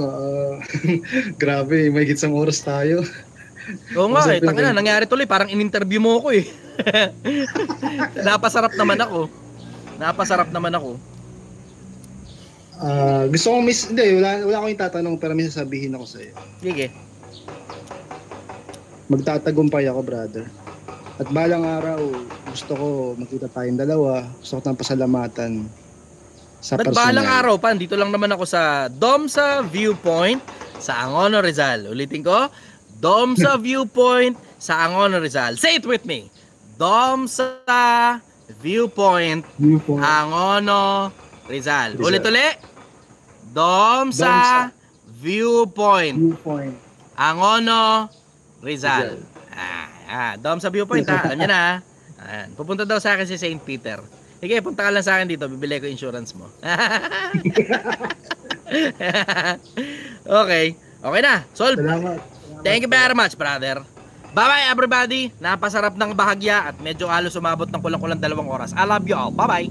grabe, may gitsang oras tayo. Oo nga tangina, nangyari tuloy, parang in-interview mo ako eh. Napasarap naman ako. Gusto kong hindi, wala akong itatanong pero may sasabihin ako sa'yo. Sige. Magtatagumpay ako, brother. At balang araw, gusto ko magkita tayong dalawa. Gusto ko tayong pasalamatan sa Ba't personal. bahalang araw pa? Dito lang naman ako sa Domsa Viewpoint sa Angono Rizal. Ulitin ko, Domsa Viewpoint sa Angono Rizal. Say it with me. Domsa Viewpoint, Angono Rizal. Ulit-uli. Domsa Viewpoint, Angono Rizal. Domsa Viewpoint ha. Alam niya na ha. Ayan. Pupunta daw sa akin si St. Peter. Sige, punta ka lang sa akin dito. Bibili ko insurance mo. Okay. Okay na. Solve. Salamat. Thank you very much, brother. Bye-bye, everybody. Napasarap ng bahagya at medyo halos umabot ng kulang-kulang 2 oras. I love you all. Bye-bye.